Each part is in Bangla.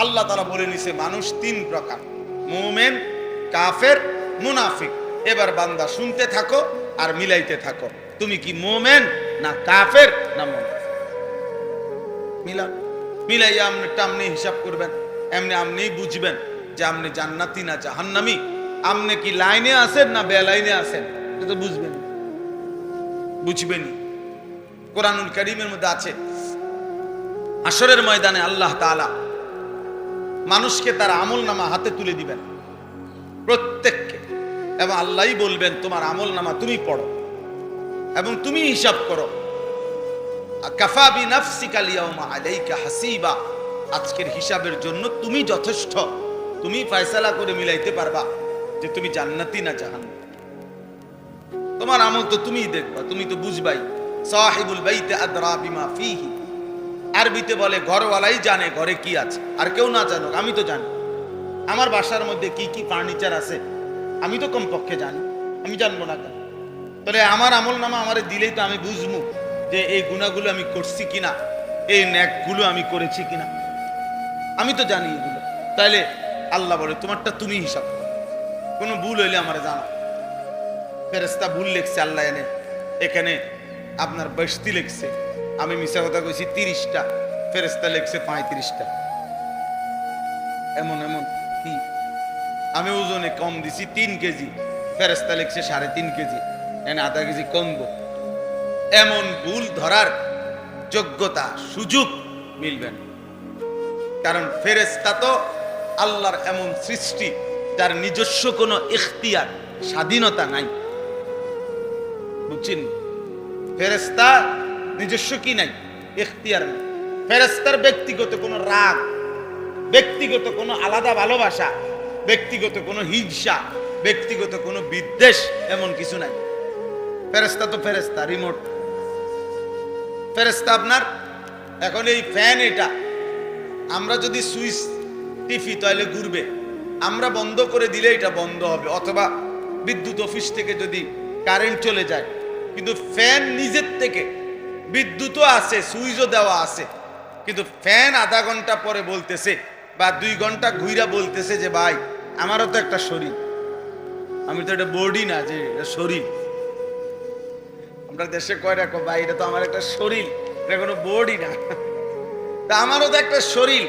আল্লাহ তাআলা বলে নিছে মানুষ তিন প্রকার, মুমিন, কাফের, মুনাফিক। এবার বান্দা শুনতে থাকো আর মিলাইতে থাকো, তুমি কি মুমিন না কাফের না মুনাফিক। মিলাইয়া আপনি হিসাব করবেন, এমনি আপনি বুঝবেন যে আপনি জান্নাতি না জাহান্নামী, আপনি কি লাইনে আছেন না বেলাইনে আছেন, এটা তো বুঝবেনই। কোরআনুল কারীমের মধ্যে আছে, হাশরের ময়দানে আল্লাহ তাআলা মানুষকে তার আমলনামা হাতে তুলে দিবেন প্রত্যেককে, এবং আল্লাহই বলবেন তোমার আমলনামা তুমি পড়ো এবং তুমি হিসাব করো। কাফা বিনাফসিকা আল-ইয়াওমা আলাইকা হাসিবা, আজকের হিসাবের জন্য তুমি যথেষ্ট, তুমি ফয়সালা করে মিলাইতে পারবা যে তুমি জান্নাতি না জাহান্নামী। তোমার আমল তো তুমিই দেখবা, তুমি তো বুঝবাই। সাহিবুল বাইতে আদরা বিমা ফিহি, আরবিতে বলে ঘরওয়ালাই জানে ঘরে কি আছে, আর কেউ না জানুক, আমি তো জানি। আমার বাসার মধ্যে কি কি ফার্নিচার আছে আমি তো কমপক্ষে জানি, আমি জানবো না কেন? তাহলে আমার আমলনামা আমারে দিলেই তো আমি বুঝবো যে এই গুনাহগুলো আমি করছি কিনা, এই নেকগুলো আমি করেছি কিনা, আমি তো জানি এগুলো। তাইলে আল্লাহ বলে তোমারটা তুমি হিসাব করো, কোনো ভুল হইলে আমারে জানা। ফেরেশতা ভুল লিখছে, আল্লাহ এখানে আপনার 62 লিখছে, আমি মিছা কথা কইছি 30টা, ফেরেশতা লিখছে 35টা। এমন কি আমি ওজনে কম দিছি 3 কেজি, ফেরেশতা লিখছে 3.5 কেজি, এনে আধা কেজি কমবো। এমন ভুল ধরার যোগ্যতা সুযোগ মিলবেন, কারণ ফেরেশতা তো আল্লাহর এমন সৃষ্টি যার নিজস্ব কোনো ইখতিয়ার স্বাধীনতা নাই, বুঝছেন? ফেরেশতা নিজস্ব কি নাই, ইখতিয়ার নাই। ফেরেশতার ব্যক্তিগত কোনো রাগ, ব্যক্তিগত কোনো আলাদা ভালোবাসা, ব্যক্তিগত কোনো হিংসা, ব্যক্তিগত কোনো বিদ্বেষ, এমন কিছু নাই। ফেরেশতা তো ফেরেশতা, রিমোট ফেরেশতা। আপনার এখন এই ফ্যান, এটা আমরা যদি সুইচ টিপি তাহলে ঘুরবে, আমরা বন্ধ করে দিলে এটা বন্ধ হবে, অথবা বিদ্যুৎ অফিস থেকে যদি কারেন্ট চলে যায়, কিন্তু ফ্যান নিজের থেকে, বিদ্যুৎও আছে, সুইচও দেওয়া আছে, কিন্তু ফ্যান আধা ঘন্টা পরে বলতেছে বা 2 ঘন্টা ঘুইরা বলতেছে যে ভাই আমারও তো একটা শরীর, আমি তো এটা বডি না যে এটা শরীর। আমরা দেশে কয় রাখো ভাই এটা তো আমার একটা শরীর, এটা কোনো বডি না, তা আমারও তো একটা শরীর,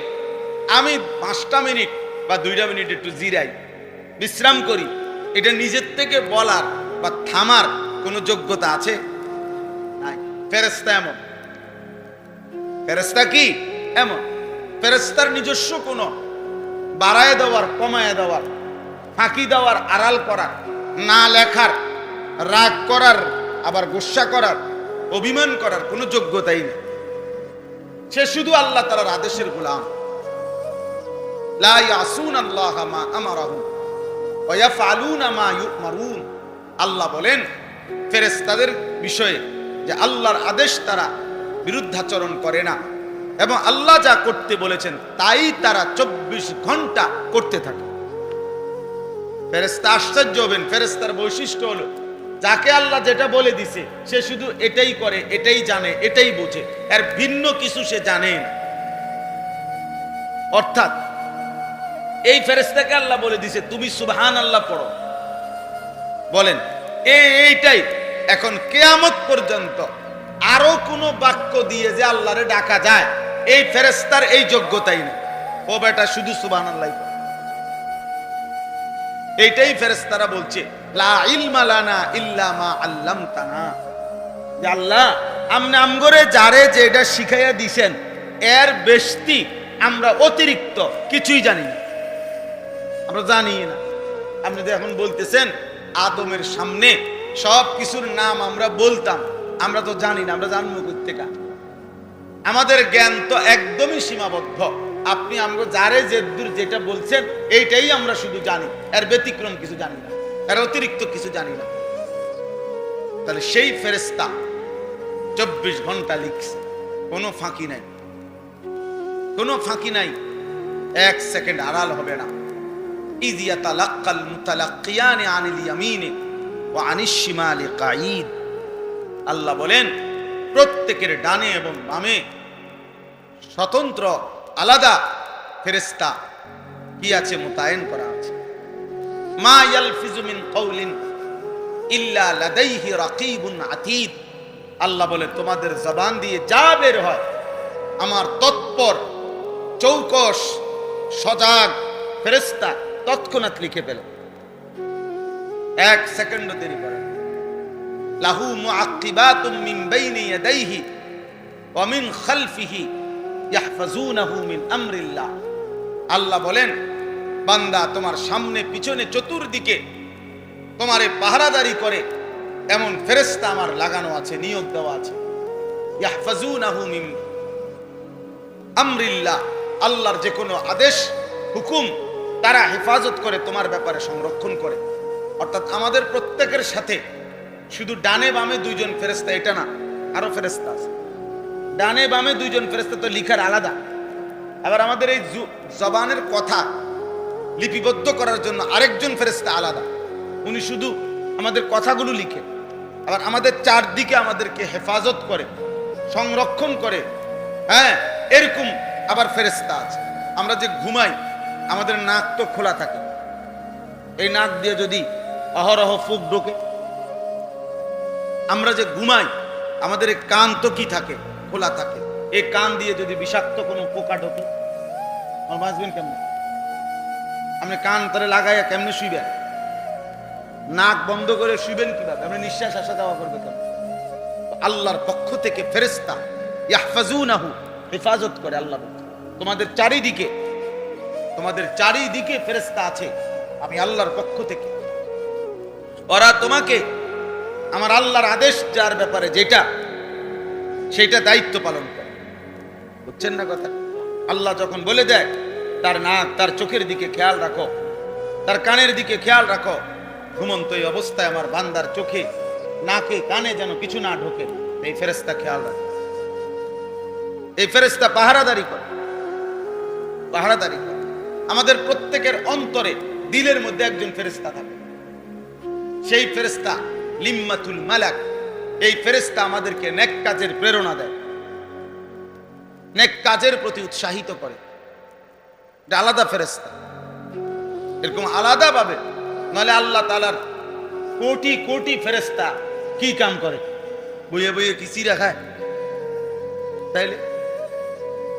আমি 5টা মিনিট বা 2টা মিনিট একটু জিরাই, বিশ্রাম করি, এটা নিজের থেকে বলার বা থামার কোনো যোগ্যতা আছে? নাই। ফেরেশতা এমন, ফেরেশতা কি এমন, ফেরেশতার নিজস্ব কোনো বাড়ায় দেওয়ার, কমায় দেওয়ার, ফাঁকি দেওয়ার, আড়াল করার, না লেখার, রাগ করার, আবার গোসা করার, অভিমান করার কোনো যোগ্যতাই নেই। সে শুধু আল্লাহ তাআলার আদেশের গোলাম। লা ইয়াসুনাল্লাহ মা আমারাহুম ওয়া ইয়াফআলুনা মা ইউমারুন। আল্লাহ বলেন ফেরেশতাদের বিষয়ে যে আল্লাহর আদেশ তারা বিরুদ্ধাচরণ করে না, এবং আল্লাহ যা করতে বলেছেন তাই তারা 24 ঘন্টা করতে থাকে। ফেরেশতা আশ্চর্য হবেন, ফেরেশতার বৈশিষ্ট্য হলো যাকে আল্লাহ যেটা বলে দিছে সে শুধু এটাই করে, এটাই জানে, এটাই বোঝে, এর ভিন্ন কিছু সে জানে না। অর্থাৎ এই ফেরেশতাকে আল্লাহ বলে দিছে তুমি সুবহানাল্লাহ পড়ো, বলেন এইটাই। এখন কিয়ামত পর্যন্ত আরো কোনো বাক্য দিয়ে যে আল্লাহরে ডাকা যায়, এই ফেরেশতার এই যোগ্যতাই নেই। ও বেটা শুধু সুবহানাল্লাহ, এইটাই ফেরেশতারা বলছে লা ইলমা লানা ইল্লা মা আল্লামতানা, যে আল্লাহ আপনি আমগরে যারে যেটা শিখাইয়া দিবেন এর বেশি আমরা অতিরিক্ত কিছুই জানি না, আমরা জানি না। আপনি তো এখন বলতেছেন আদমের সামনে সব কিছুর নাম আমরা বলতাম, আমরা তো জানি না, আমরা জানবো কোত্থেকে? আমাদের জ্ঞান তো একদমই সীমাবদ্ধ। আপনি আমরা যারে যেদূর যেটা বলছেন এইটাই আমরা শুধু জানি, এর ব্যতিক্রম কিছু জানি না, এর অতিরিক্ত কিছু জানি না। তাহলে সেই ফেরেশতা 24 ঘন্টা লিখছে, কোনো ফাঁকি নাই, কোনো ফাঁকি নাই, 1 সেকেন্ড আড়াল হবে না। ইয ইয়াতালাক্কাল মুতালাক্কিয়ানি আনিল ইয়ামিনি ওয়া আনিশ শিমালি কাঈদ। আল্লাহ বলেন প্রত্যেকের ডানে এবং বামে স্বতন্ত্র আলাদা ফেরেশতা কি আছে মোতায়েন করা আছে। মা ইয়ালফিজু মিন কাউলিন ইল্লা লাদাইহি রাকিবুন আতীদ। আল্লাহ বলে তোমাদের জবান দিয়ে যা বের হয় আমার তৎপর চৌকস সজাগ ফেরেশতা তৎক্ষণাৎ লিখে ফেলে, এক সেকেন্ডও দেরি করে। লাহু মুআক্কিবাতুম মিন বাইনি ইয়াদাইহি ওয়া মিন খালফিহি ইয়াহফাজুনাহু মিন আমরিল্লাহ। আল্লাহ বলেন বান্দা তোমার সামনে পিছনে চতুর্দিকে তোমারে পাহারাদারি করে এমন ফেরেশতা আমার লাগানো আছে, নিয়োগ দেওয়া আছে। ইয়াহফাজুনাহু মিন আমরিল্লাহ, আল্লাহর যে কোনো আদেশ হুকুম তারা হেফাজত করে, তোমার ব্যাপারে সংরক্ষণ করে। অর্থাৎ আমাদের প্রত্যেকের সাথে শুধু ডানে বামে দুইজন ফেরেশতা এটা না, আরো ফেরেশতা আছে। ডানে বামে দুইজন ফেরেশতা তো লিখার আলাদা, আবার আমাদের এই জবানের কথা লিপিবদ্ধ করার জন্য আরেকজন ফেরেশতা আলাদা, উনি শুধু আমাদের কথাগুলো লিখে। আবার আমাদের চারদিকে আমাদেরকে হেফাজত করে, সংরক্ষণ করে। হ্যাঁ, এরকম আবার ফেরেশতা আছে। আমরা যে ঘুমাই আমাদের নাক তো খোলা থাকে, এই নাক দিয়ে যদি অহরহ ফুক ঢোকে। আমরা যে ঘুমাই আমাদের এই কান তো কি থাকে, খোলা থাকে, এই কান দিয়ে যদি বিষাক্ত কোনো পোকা ঢোকে আমার বাঁচবেন কেমন? আপনি কান তারে লাগাইয়া কেমনে শুইবেন? নাক বন্ধ করে শুইবেন কিভাবে? আপনি নিঃশ্বাস আসা যাওয়া করবে কেন? আল্লাহর পক্ষ থেকে ফেরেশতা ইয়াহফাজুনাহু হেফাজত করে। আল্লাহ তোমাদের চারিদিকে ফেরেশতা আছে আমি আল্লাহর পক্ষ থেকে। ওরা তোমাকে আমার আল্লাহর আদেশ যার ব্যাপারে যেটা সেটা দায়িত্ব পালন করে। বুঝছেন না কথা? আল্লাহ যখন বলে দেয় তার নাক তার চোখের দিকে খেয়াল রাখো, তার কানের দিকে খেয়াল রাখো, ঘুমন্ত এই অবস্থায় আমার বান্দার চোখে নাকে কানে যেন কিছু না ঢোকে, এই ফেরেশতা খেয়াল রাখে। এই ফেরেশতা পাহারাদারি করে। আমাদের প্রত্যেকের অন্তরে দিলের মধ্যে একজন ফেরেশতা থাকে, সেই ফেরেশতা লিম্মাতুল মালাক। এই ফেরেশতা আমাদেরকে নেক কাজের প্রেরণা দেয়, নেক কাজের প্রতি উৎসাহিত করে। এটা আলাদা ফেরেশতা, এরকম আলাদা ভাবে। নাহলে আল্লাহ তাআলার কোটি কোটি ফেরেশতা কি কাম করে? বইয়ে বইয়ে কি চিরা খায়? তাইলে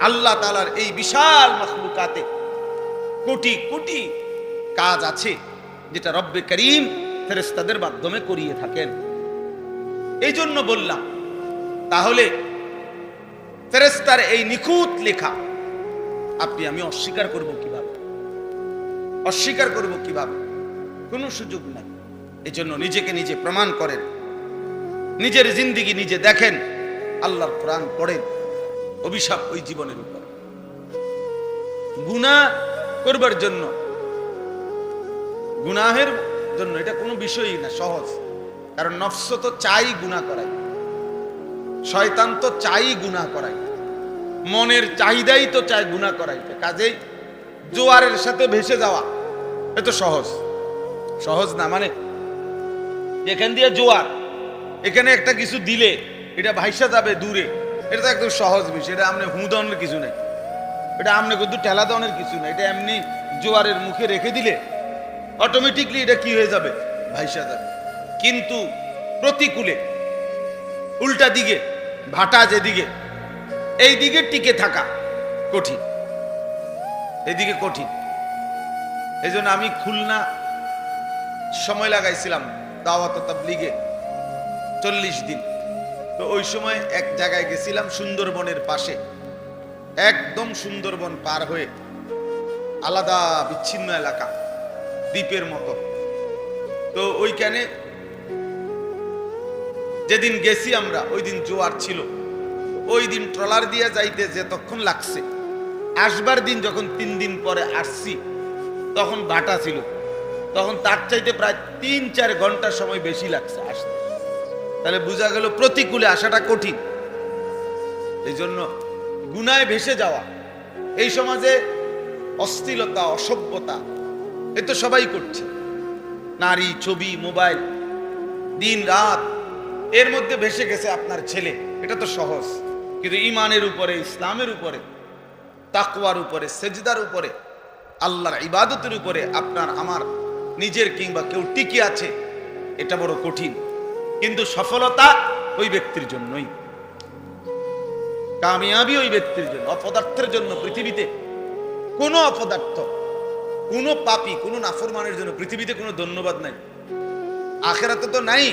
আল্লাহ তাআলার এই বিশাল মাখলুকাতে কোটি কোটি কাজ আছে যেটা রব্বে করিম ফেরেশতাদের মাধ্যমে করিয়ে থাকেন। এই জন্য বললাম, তাহলে ফেরেশতার এই নিখুঁত লেখা আপনি আমি অস্বীকার করব কিভাবে? কোনো সুযোগ নাই। এই জন্য নিজেকে নিজে প্রমাণ করেন, নিজের জিন্দেগি নিজে দেখেন, আল্লাহর কোরআন পড়েন। অভিশাপ ওই জীবনের উপর। গুনাহ করবার জন্য, গুনাহের জন্য এটা কোনো বিষয়ই না, সহজ। কারণ নফস তো চাই গুনাহ করাই, শয়তান তো চাই গুনাহ করাই, মনের চাহিদাই তো চাই গুনাহ করাইতে। কাজেই জোয়ারের সাথে ভেসে যাওয়া এত সহজ না। মানে এখান দিয়ে জোয়ার, এখানে একটা কিছু দিলে এটা ভাইসা যাবে দূরে, এটা তো একদম সহজ বিষয়। এটা আপনি হুঁদনের কিছু নেই, এটা আপনি কিন্তু ঠেলা দনের কিছু নেই। এটা এমনি জোয়ারের মুখে রেখে দিলে অটোমেটিকলি এটা কি হয়ে যাবে, ভাইসা যাবে। কিন্তু প্রতিকূলে উল্টা দিকে ভাটা যেদিকে, এই দিকে টিকে থাকা কঠিন, এদিকে কঠিন। এই জন্য আমি খুলনা সময় লাগাইছিলাম দাওয়াত তাবলীগে 40 দিন। তো ওই সময় এক জায়গায় গেছিলাম সুন্দরবনের পাশে, একদম সুন্দরবন পার হয়ে আলাদা বিচ্ছিন্ন এলাকা, দ্বীপের মতো। তো ওইখানে যেদিন গেছি আমরা, ওই দিন জোয়ার ছিল। ওই দিন ট্রলার দিয়ে যাইতে যতক্ষণ লাগছে, আসবার দিন যখন 3 দিন পরে আসছি তখন ভাটা ছিল, তখন তার চাইতে প্রায় 3-4 ঘন্টা সময় বেশি লাগছে আসতে। তাহলে বোঝা গেল প্রতিকূলে আসাটা কঠিন। এই জন্য গুনায় ভেসে যাওয়া, এই সমাজে অশ্লীলতা অসভ্যতা এ তো সবাই করছে, নারী ছবি মোবাইল দিন রাত, এর মধ্যে ভেসে গেছে আপনার ছেলে, এটা তো সহজ। কিন্তু ইমানের উপরে ইসলামের উপরে তাকওয়ার উপরে, সেজদার উপরে, আল্লাহর ইবাদতের উপরে আপনার আমার নিজের কিংবা কেউ টিকে আছে, এটা বড় কঠিন। কিন্তু সফলতা ওই ব্যক্তির জন্যই, কামিয়াবি ওই ব্যক্তির জন্য। অপদার্থের জন্য পৃথিবীতে কোনো অপদার্থ, কোনো পাপী, কোনো নাফরমানের জন্য পৃথিবীতে কোনো ধন্যবাদ নাই। আখেরাতে তো নাই,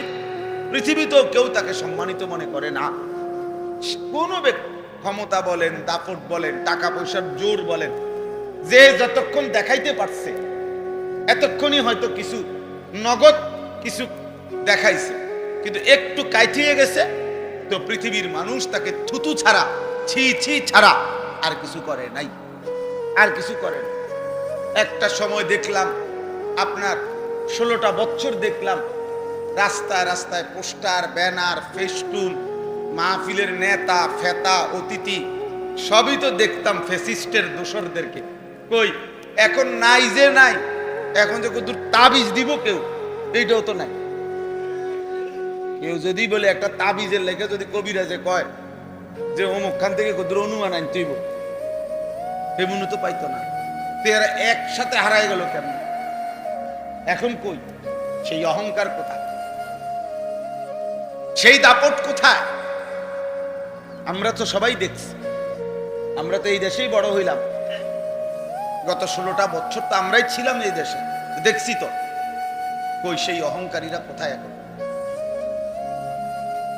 পৃথিবীতেও কেউ তাকে সম্মানিত মনে করে না। কোনো ব্যক্তি, ক্ষমতা বলেন, দাপট বলেন, টাকা পয়সার জোর বলেন, যে যতক্ষণ দেখাইতে পারছে এতক্ষণই হয়তো কিছু নগদ কিছু দেখাইছে, কিন্তু একটু কাইঠিয়ে গেছে তো পৃথিবীর মানুষ তাকে থুতু ছাড়া, ছি ছি ছাড়া আর কিছু করে নাই, আর কিছু করে না। একটা সময় দেখলাম আপনার 16টা বছর দেখলাম রাস্তায় রাস্তায় পোস্টার, ব্যানার, ফেস্টুন, মাহফিলের নেতা, ফেতা, অতিথি সবই তো দেখতাম ফ্যাসিস্টের দোসরদেরকে। কই এখন নাই, যে নাই, এখন যে কত তাবিজ দিব কেউ, এইটাও তো নাই। কেউ যদি বলে একটা তাবিজের লেখে যদি কবিরাজে কয় যে অমুক খান থেকে কত অনুমান আনতেইব, তেমন তো পাইতো না। এরা একসাথে হারাই গেল কেমন? এখন কই সেই অহংকার কোথায়? সেই দাপট কোথায়? আমরা তো সবাই দেখছি, আমরা তো এই দেশেই বড় হইলাম। গত 16টা বছর তো আমরাই ছিলাম এই দেশে, দেখছি তো। কই সেই অহংকারীরা কোথায় এখন?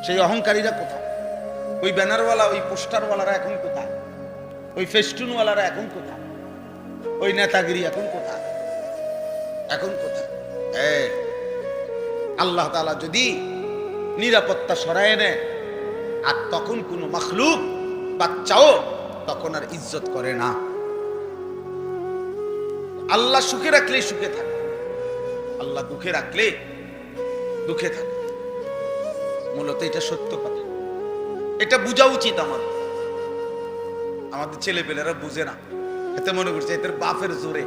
সেই অহংকারীরা কোথায়? ওই ব্যানারওয়ালা, ওই পোস্টারওয়ালারা এখন কোথায়? ওই ফেস্টুনওয়ালারা এখন কোথায়? ওই নেতাগিরি এখন কোথায়? এখন কোথায়? আল্লাহ তাআলা যদি নিরাপত্তা সরায় নেয়, আর তখন কোনো মাখলুক, বাচ্চাও তখন আর ইজ্জত করে না। আল্লাহ সুখে রাখলে সুখে থাকে, আল্লাহ দুঃখে রাখলে দুঃখে থাকে। মূলত এটা সত্য কথা, এটা বোঝা উচিত আমাদের ছেলেপেলেরা বুঝে না। এতে মনে করছে এদের বাপের জোরে,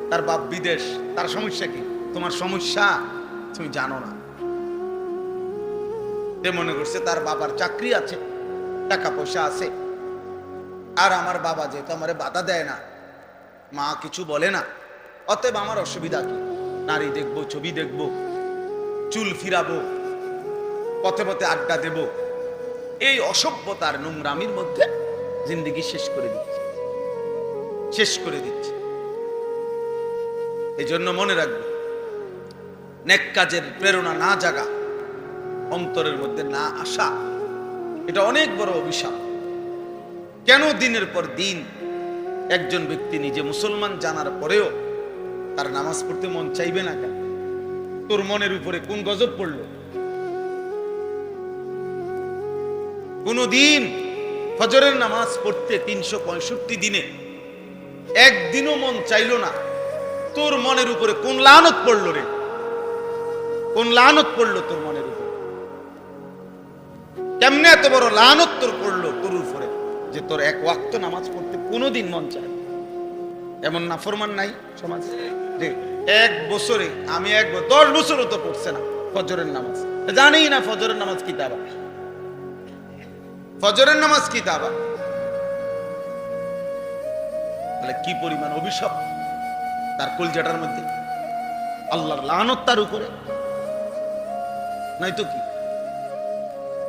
তার বাপ বিদেশ, তার সমস্যা কি? তোমার সমস্যা তুমি জানো না। তে মনে করছে তার বাবার চাকরি আছে, টাকা পয়সা আছে, আর আমার বাবা যেহেতু আমারে বাধা দেয় না, মা কিছু বলে না, অতএব আমার অসুবিধা কি? নারী দেখবো, ছবি দেখবো, চুল ফিরাবো, পথে পথে আড্ডা দেব, এই অসভ্যতার নোংরামির মধ্যে জিন্দেগি শেষ করে দিচ্ছে, শেষ করে দিচ্ছে। এই জন্য মনে রাখবে, নেক কাজের প্রেরণা না জাগা, অন্তরের মধ্যে না আসা, এটা অনেক বড় অভিশাপ। কেন দিনের পর দিন একজন ব্যক্তি নিজে মুসলমান জানার পরেও তার নামাজ পড়তে মন চাইবে না কেন? তোর মনের উপরে কোন গজব পড়লো? কোনদিন ফজরের নামাজ পড়তে 365 দিনে একদিনও মন চাইলো না? তোর মনের উপরে কোন লানত পড়লো রে? কোন লানত পড়লো তোর মনের উপরে? কেমনে এত বড় লানত তোর পড়লো তোর উপরে যে তোর এক ওয়াক্ত নামাজ পড়তে কোনোদিন মন চায়? এমন নাফরমান নাই সমাজে যে এক বছরে, আমি 10 বছরও তো পড়ছে না ফজরের নামাজ, জানি না ফজরের নামাজ কি? তা ফজরের নামাজ কি? তা তাহলে কি পরিমাণ অভিশাপ তার কলজাটার মধ্যে, আল্লাহর লানত তার উপরে, নাই তো কি?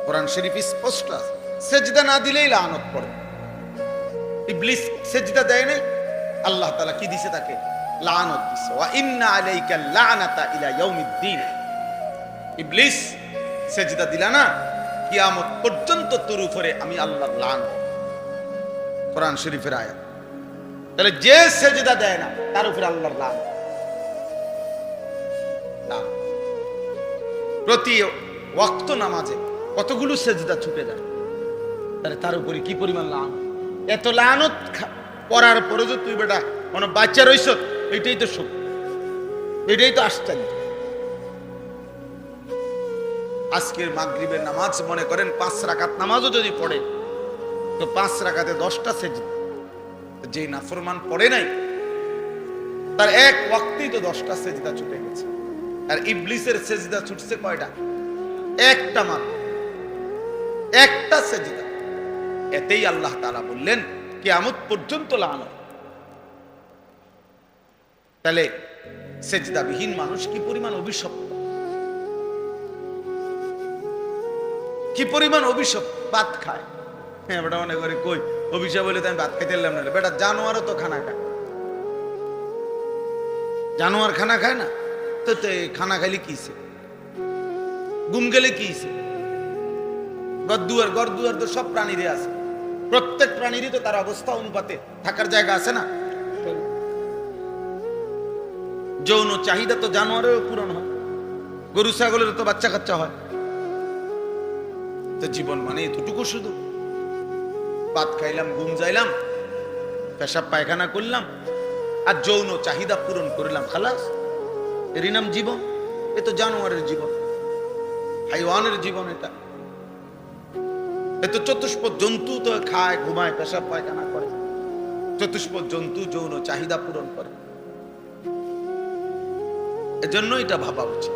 কোরআন শরীফ স্পষ্ট আছে, সেজদা না দিলেই লানত পড়ে। ইবলিস সেজদা দেয় নাই, আল্লাহ তাআলা কি দিছে? তাকে লানত দিছে। ওয়া ইন্না আলাইকা লানাতা ইলা ইয়াউমিদ্দিন। ইবলিস সেজদা দিলা না, কিয়ামত পর্যন্ত তোর উপরে আমি আল্লাহর লানত। কোরআন শরীফের আয়াত। তাহলে যে সেজদা দেয় না তার উপরে আল্লাহর লানত। প্রতি ওয়াক্ত নামাজে কতগুলো সেজদা ছুটে যায়, তাহলে তার উপরে কি পরিমাণ লানত? এত লানত পড়ার পরে যে তুই বেটা কোনো বাচ্চা রইছ, এটাই তো সুখ, এটাই তো আশ্চর্য। আজকের মাগরিবের নামাজ মনে করেন 5 রাকাত নামাজও যদি পড়ে তো 5 রাকাতে 10টা সেজদা। যে নাফরমান পড়ে নাই তার এক ওয়াক্তেই তো 10টা সেজদা ছুটে গেছে। আর ইবলিসের সেজদা ছুটছে কয়টা? একটা মাত্র, একটা সেজদা। এতেই আল্লাহ তাআলা বললেন কিয়ামত পর্যন্ত লানত। তাহলে সেজদাবিহীন মানুষ কি পরিমাণ অভিশপ্ত, কি পরিমাণ অভিশপ্ত। ভাত খায়, হ্যাঁ বেটা মনে করে কই অভিশাপ বলে তো আমি ভাত খাইতে এলাম না। বেটা জানোয়ারও তো খানা খায়, জানোয়ার খানা খায় না তো খানা খাইলে কিছে, ঘুম গেলে কিছে। গড়দুয়ার তো সব প্রাণীরই আছে, প্রত্যেক প্রাণীরই তো তার অবস্থা অনুপাতে থাকার জায়গা আছে না। যৌন চাহিদা তো জানোয়ারেরও পূরণ হয়, গরু ছাগলের তো বাচ্চা কাচ্চা হয়। তো জীবন মানে এতটুকু শুধু, ভাত খাইলাম, ঘুম যাইলাম, পেশাব পায়খানা করলাম আর যৌন চাহিদা পূরণ করলাম, খালাস। এরই নাম জীবন? এ তো জানোয়ারের জীবন, হাইওয়ানের জীবন। এটা এ তো চতুষ্পদ জন্তু, তো খায়, ঘুমায়, পেশাব পায়খানা করে। চতুষ্পদ জন্তু যৌন চাহিদা পূরণ করে। এজন্য এটা ভাবা উচিত।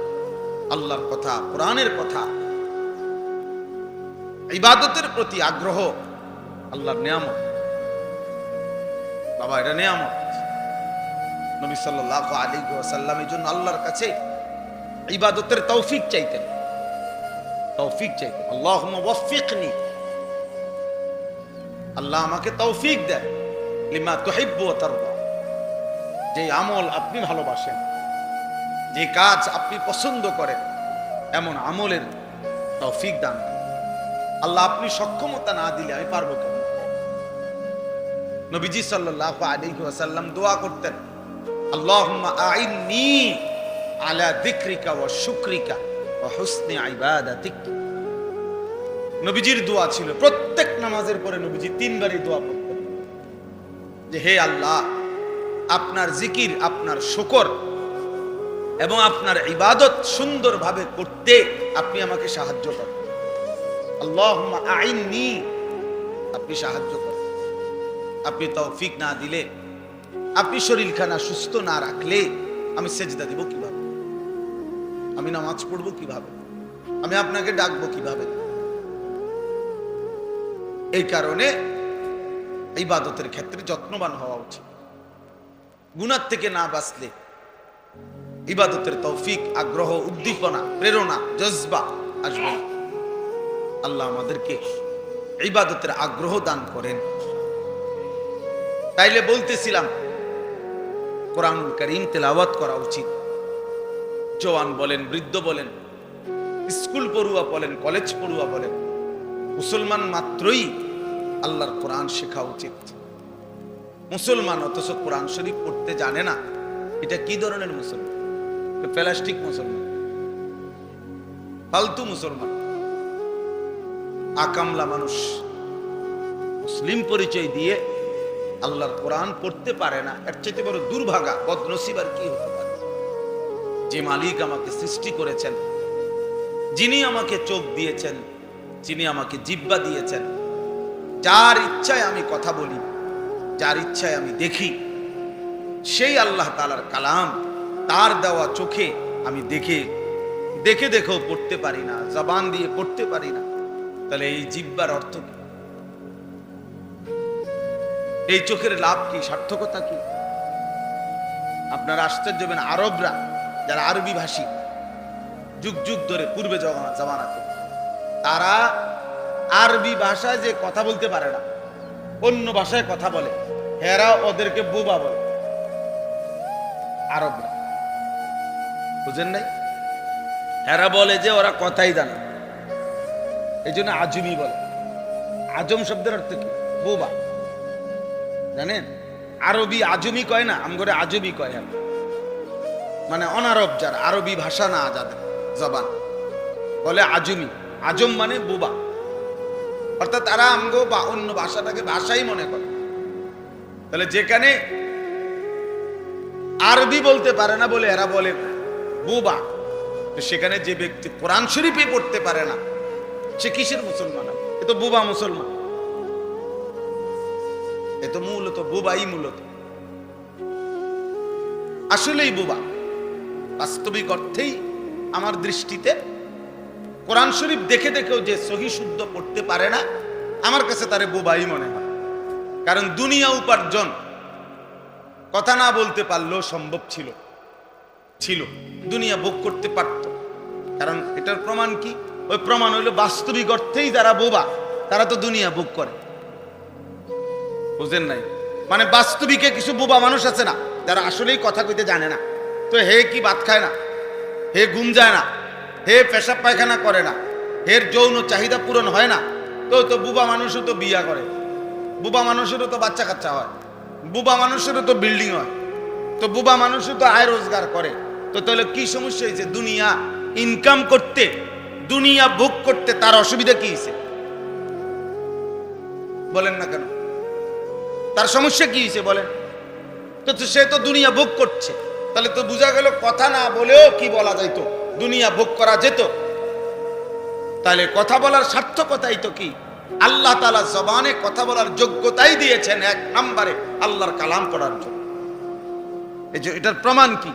আল্লাহর কথা, কোরআনের কথা, ইবাদতের প্রতি আগ্রহ আল্লাহর নিয়ামত। বাবা এটা নিয়ামত। নবী সাল্লাল্লাহু আলাইহি ওয়াসাল্লাম এই জন্য আল্লাহর কাছে ইবাদতের তৌফিক চাইতেন, তৌফিক চাইতেন। আল্লাহুম্মা ওয়াফফিকনি, আল্লাহ আমাকে তৌফিক দেন, লিমা তুহিব্বু ওয়া তারদা, যে আমল আপনি ভালোবাসেন, যে কাজ আপনি পছন্দ করেন, এমন আমলের তৌফিক দান। আল্লাহ আপনি সক্ষমতা না দিলে আমি পারবো কেন? নবীজি সাল্লাল্লাহু আলাইহি ওয়াসাল্লাম দোয়া করতেন, আল্লাহুম্মা আইন্নি আলা যিকরিকা ওয়া শুকরিকা ওয়া হুসনি ইবাদাতিক। নবীজির দোয়া ছিল, প্রত্যেক নামাজের পরে নবীজি 3 বারই দোয়া করতেন যে হে আল্লাহ, আপনার জিকির, আপনার শুকর এবং আপনার ইবাদত সুন্দরভাবে করতে আপনি আমাকে সাহায্য করেন। আল্লাহুম্মা আইন্নি, আপনি সাহায্য করেন। আপনি তৌফিক না দিলে, আপনি শরীরখানা সুস্থ না রাখলে আমি সেজদা দিব কিভাবে? আমি নামাজ পড়বো কিভাবে? আমি আপনাকে ডাকবো কিভাবে? এই কারণে ইবাদতের ক্ষেত্রে যত্নবান হওয়া উচিত। গুনাহ থেকে না বাঁচলে ইবাদতের তৌফিক, আগ্রহ, উদ্দীপনা, প্রেরণা, জজবা আসবে না। আল্লাহ আমাদেরকে ইবাদতের আগ্রহ দান করেন। তাইলে বলতেছিলাম কোরআনুল কারীম তেলাওয়াত করা উচিত। জওয়ান বলেন, বৃদ্ধ বলেন, স্কুল পড়ুয়া বলেন, কলেজ পড়ুয়া বলেন, মুসলমান মাত্রই আল্লাহর কোরআন শেখা উচিত। মুসলমান অথচ কোরআন শরীফ পড়তে জানে না, এটা কি ধরনের মুসলমান? প্লাস্টিক মুসলমান, ফালতু মুসলমান, আকামলা মানুষ। মুসলিম পরিচয় দিয়ে আল্লাহর কোরআন পড়তে পারে না, এর চাইতে বড় দুর্ভাগা, বদনসিব আর কি হতে পারে? যে মালিক আমাকে সৃষ্টি করেছেন, যিনি আমাকে চোখ দিয়েছেন, যিনি আমাকে জিহ্বা দিয়েছেন, যার ইচ্ছায় আমি কথা বলি, যার ইচ্ছায় আমি দেখি, সেই আল্লাহ তাআলার কালাম, তার দেওয়া চোখে আমি দেখেও পড়তে পারি না, জবান দিয়ে পড়তে পারি না। তাহলে এই জিহ্বার অর্থ কি? এই চোখের লাভ কি, সার্থকতা কি? আপনারা আশ্চর্য হবেন, আরবরা যারা আরবি ভাষী, যুগ যুগ ধরে পূর্বে জামানাতে, তারা আরবি ভাষায় যে কথা বলতে পারে না, অন্য ভাষায় কথা বলে, হেরা ওদেরকে বোবা বলে। আরবরা, বুঝেন নাই? হেরা বলে যে ওরা কথাই জানে, এই জন্য আজমি বলে। আজম শব্দের অর্থ কি? বোবা। জানেন, আরবি আজমি কয় না, আমগরে আজমি কয়, মানে অনারব, যার আরবি ভাষা না যাদের জবান, বলে আজমি। আজম মানে বোবা, অর্থাৎ তারা আমগো বা অন্য ভাষাটাকে ভাষাই মনে করে। তাহলে যেখানে আরবি বলতে পারে না বলে এরা বলে বোবা, তো সেখানে যে ব্যক্তি কোরআন শরীফে পড়তে পারে না, সে কিসের মুসলমান? এ তো বোবা মুসলমান, এ তো মূলত বোবাই। মূলত আসলেই বোবা। বাস্তবিক অর্থেই আমার দৃষ্টিতে কোরআন শরীফ দেখেও যে সহি শুদ্ধ পড়তে পারে না, আমার কাছে তারে বোবাই মনে হয়। কারণ দুনিয়া উপার্জন কথা না বলতে পারলেও সম্ভব ছিল ছিল দুনিয়া ভোগ করতে পারত। কারণ এটার প্রমাণ কি? ওই প্রমাণ হইল বাস্তবিক অর্থেই যারা বোবা তারা তো দুনিয়া ভোগ করে। বুঝেন নাই? মানে বাস্তবিকে কিছু বোবা মানুষ আছে না যারা আসলেই কথা কইতে জানে না, তো হে কি ভাত খায় না, হে ঘুম যায় না, হে পেশাব পায়খানা করে না, হের যৌন চাহিদা পূরণ হয় না, তো তো বুবা মানুষও তো বিয়া করে, বুবা মানুষেরও তো বাচ্চা কাচ্চা হয়, বুবা মানুষেরও তো বিল্ডিং হয়, তো বুবা মানুষও তো আয় রোজগার করে। তো তাহলে কি সমস্যা হয়েছে? দুনিয়া ইনকাম করতে, দুনিয়া ভোগ করতে তার অসুবিধা কি হয়েছে বলেন না কেন? তার সমস্যা কি হয়েছে বলেন? তো সে তো দুনিয়া ভোগ করছে, তাহলে তো বোঝা গেল কথা না বলেও কি বলা যাইতো, দুনিয়া ভোগ করা যেত। তাহলে কথা বলার সার্থকতাই তো কি? আল্লাহ তাআলা জবানে কথা বলার যোগ্যতাই দিয়েছেন এক নম্বরে আল্লাহর কালাম পড়ার জন্য। এই যে এটার প্রমাণ কি?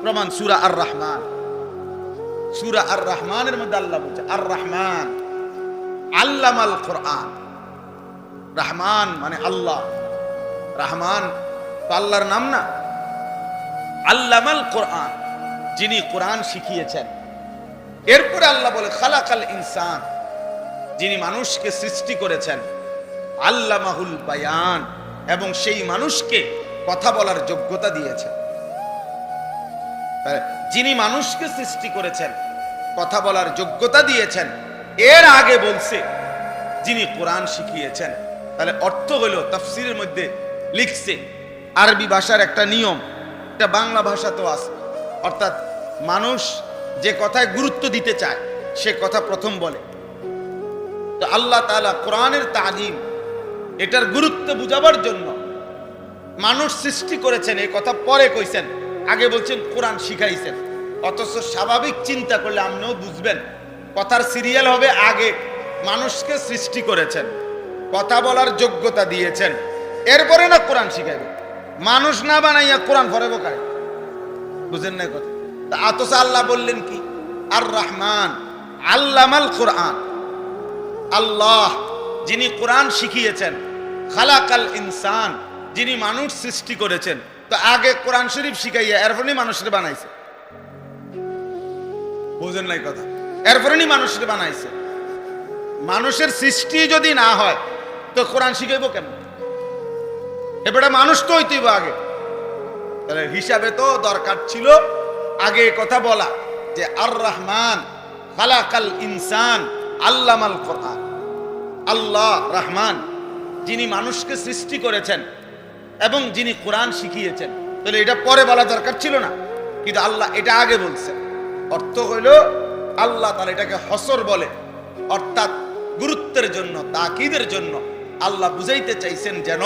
প্রমাণ সূরা আর রহমান। সূরা আর রহমানের মধ্যে আল্লাহ বলছে আর রহমান আল্লামাল কোরআন। রহমান মানে আল্লাহ, রহমান তো আল্লাহর নাম না। আল্লামাল কোরআন, যিনি কোরআন শিখিয়েছেন। এরপরে আল্লাহ বলে খালাকাল ইনসান, যিনি মানুষকে সৃষ্টি করেছেন। আল্লামাহুল বায়ান, এবং সেই মানুষকে কথা বলার যোগ্যতা দিয়েছেন। যিনি মানুষকে সৃষ্টি করেছেন, কথা বলার যোগ্যতা দিয়েছেন, এর আগে বলছে যিনি কোরআন শিখিয়েছেন। তাহলে অর্থ হলো তাফসীরের মধ্যে লিখছে আরবি ভাষার একটা নিয়ম, এটা বাংলা ভাষাতেও আছে, অর্থাৎ মানুষ যে কথায় গুরুত্ব দিতে চায় সে কথা প্রথম বলে। তো আল্লাহ তাআলা কোরআনের তালিম, এটার গুরুত্ব বুঝাবার জন্য মানুষ সৃষ্টি করেছেন এই কথা পরে কইছেন, আগে বলছেন কোরআন শিখাইছেন। অথচ স্বাভাবিক চিন্তা করলে আপনিও বুঝবেন কথার সিরিয়াল হবে আগে মানুষকে সৃষ্টি করেছেন, কথা বলার যোগ্যতা দিয়েছেন, এরপরে না কোরআন শিখাইবে। মানুষ না বানাইয়া কোরআন পড়াবো কারে? বুঝেন না কথা? অথচ আল্লাহ বললেন কি? আর রহমান আল্লামাল কোরআন। আল্লাহ যিনি কোরআন শিখিয়েছেন, খালাকাল ইনসান যিনি মানুষ সৃষ্টি করেছেন। তো আগে কোরআন শরীফ শিখাইয়া এরপরই মানুষের বানাইছে। বুঝেন নাই কথা? এরপরই মানুষের বানাইছে। মানুষের সৃষ্টি যদি না হয় তো কোরআন শিখাইব কেন? এবারে মানুষ তো হইতেইব আগে। তাহলে হিসাবে তো দরকার ছিল আগে কথা বলা যে আর রহমান খালাকাল ইনসান আল্লামাল কোরআন। আল্লাহ রহমান যিনি মানুষকে সৃষ্টি করেছেন এবং যিনি কোরআন শিখিয়েছেন। তাহলে এটা পরে বলা দরকার ছিল না, কিন্তু আল্লাহ এটা আগে বলছেন। অর্থ হইল আল্লাহ তাআলা এটাকে হসর বলে, অর্থাৎ গুরুত্বের জন্য, তাকিদের জন্য আল্লাহ বুঝাইতে চাইছেন যেন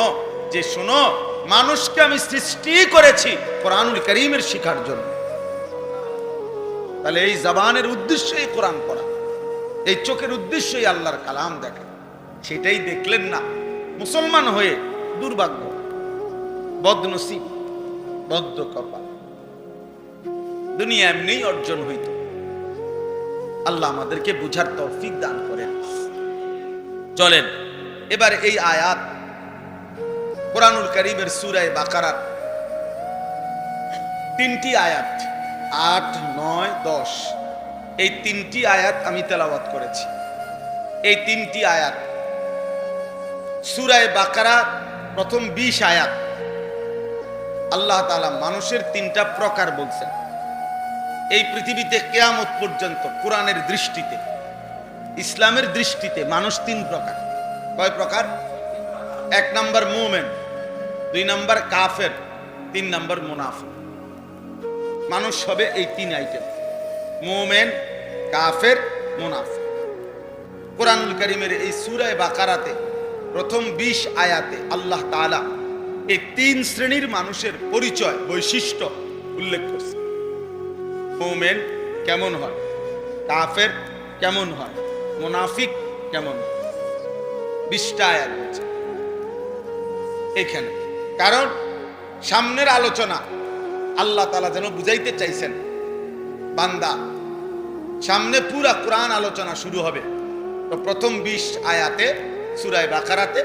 যে শোনো, মানুষকে আমি সৃষ্টি করেছি কোরআনুল কারীমের শিখার জন্য। তাহলে এই জবানের উদ্দেশ্যই কোরআন পড়া, এই চোখের উদ্দেশ্যই আল্লাহর কালাম দেখে। সেটাই দেখলেন না। মুসলমান হয়ে দুর্ভাগ্য, বদনসিব, বদ্ধ কপাল, দুনিয়া এমনি অর্জন হইত। আল্লাহ আমাদেরকে বুঝার তৌফিক দান করেন। চলেন এবার এই আয়াত কোরআনুল কারীমের সূরা বাকারার 3টি আয়াত 8, 9, 10 এই 3টি আয়াত আমি তেলাওয়াত করেছি। এই 3টি আয়াত সূরা বাকারা প্রথম 20 আয়াত আল্লাহ তাআলা মানুষের 3টা প্রকার বলছেন। এই পৃথিবীতে কিয়ামত পর্যন্ত কোরআনের দৃষ্টিতে, ইসলামের দৃষ্টিতে মানুষ 3 প্রকার। কয় প্রকার? 1 নাম্বার মুমিন, 2 নাম্বার কাফের, 3 নাম্বার মুনাফিক। মানুষ হবে এই 3 আইটেম, মুমিন, কাফের, মুনাফিক। কোরআনুল কারীমের এই সূরা বাকারাতে প্রথম 20 আয়াতে আল্লাহ তাআলা এই 3 শ্রেণীর মানুষের পরিচয়, বৈশিষ্ট্য উল্লেখ করছে। মুমিন কেমন হয়, কাফের কেমন হয়, মুনাফিক কেমন হয়। 20টা আয়াত বলছে এখানে। কারণ সামনের আলোচনা আল্লাহ তাআলা যেন বুঝাইতে চাইছেন, বান্দা সামনে পুরা কোরআন আলোচনা শুরু হবে। তো প্রথম 20 আয়াতে সূরা বাকারাতে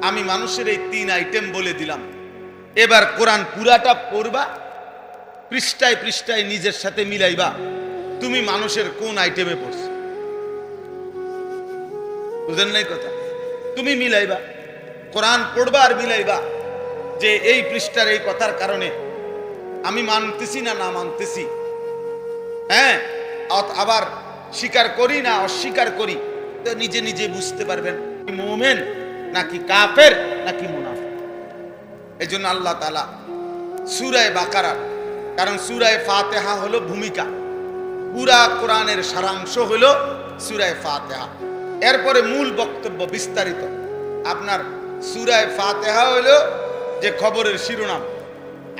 আমি মানুষের এই 3 আইটেম বলে দিলাম। এবার কোরআন পুরাটা পড়বা, পৃষ্ঠায় পৃষ্ঠায় নিজের সাথে মিলাইবা তুমি মানুষের কোন আইটেমে পড়ছো। বুঝেন নাই কথা? তুমি মিলাইবা, কোরআন পড়বা আর মিলাইবা যে এই পৃষ্ঠার এই কথার কারণে আমি মানতেছি না না মানতেছি, হ্যাঁ, আবার স্বীকার করি না অস্বীকার করি, তো নিজে নিজে বুঝতে পারবেন মুমিন নাকি কাফের নাকি মুনাফিক। এই জন্য আল্লাহ তাআলা সূরা বাকারা, কারণ সূরা ফাতিহা হলো ভূমিকা, পুরা কোরআনের সারাংশ হলো সূরা ফাতিহা। এরপরে মূল বক্তব্য বিস্তারিত। আপনার সূরা ফাতিহা হলো যে খবরের শিরোনাম,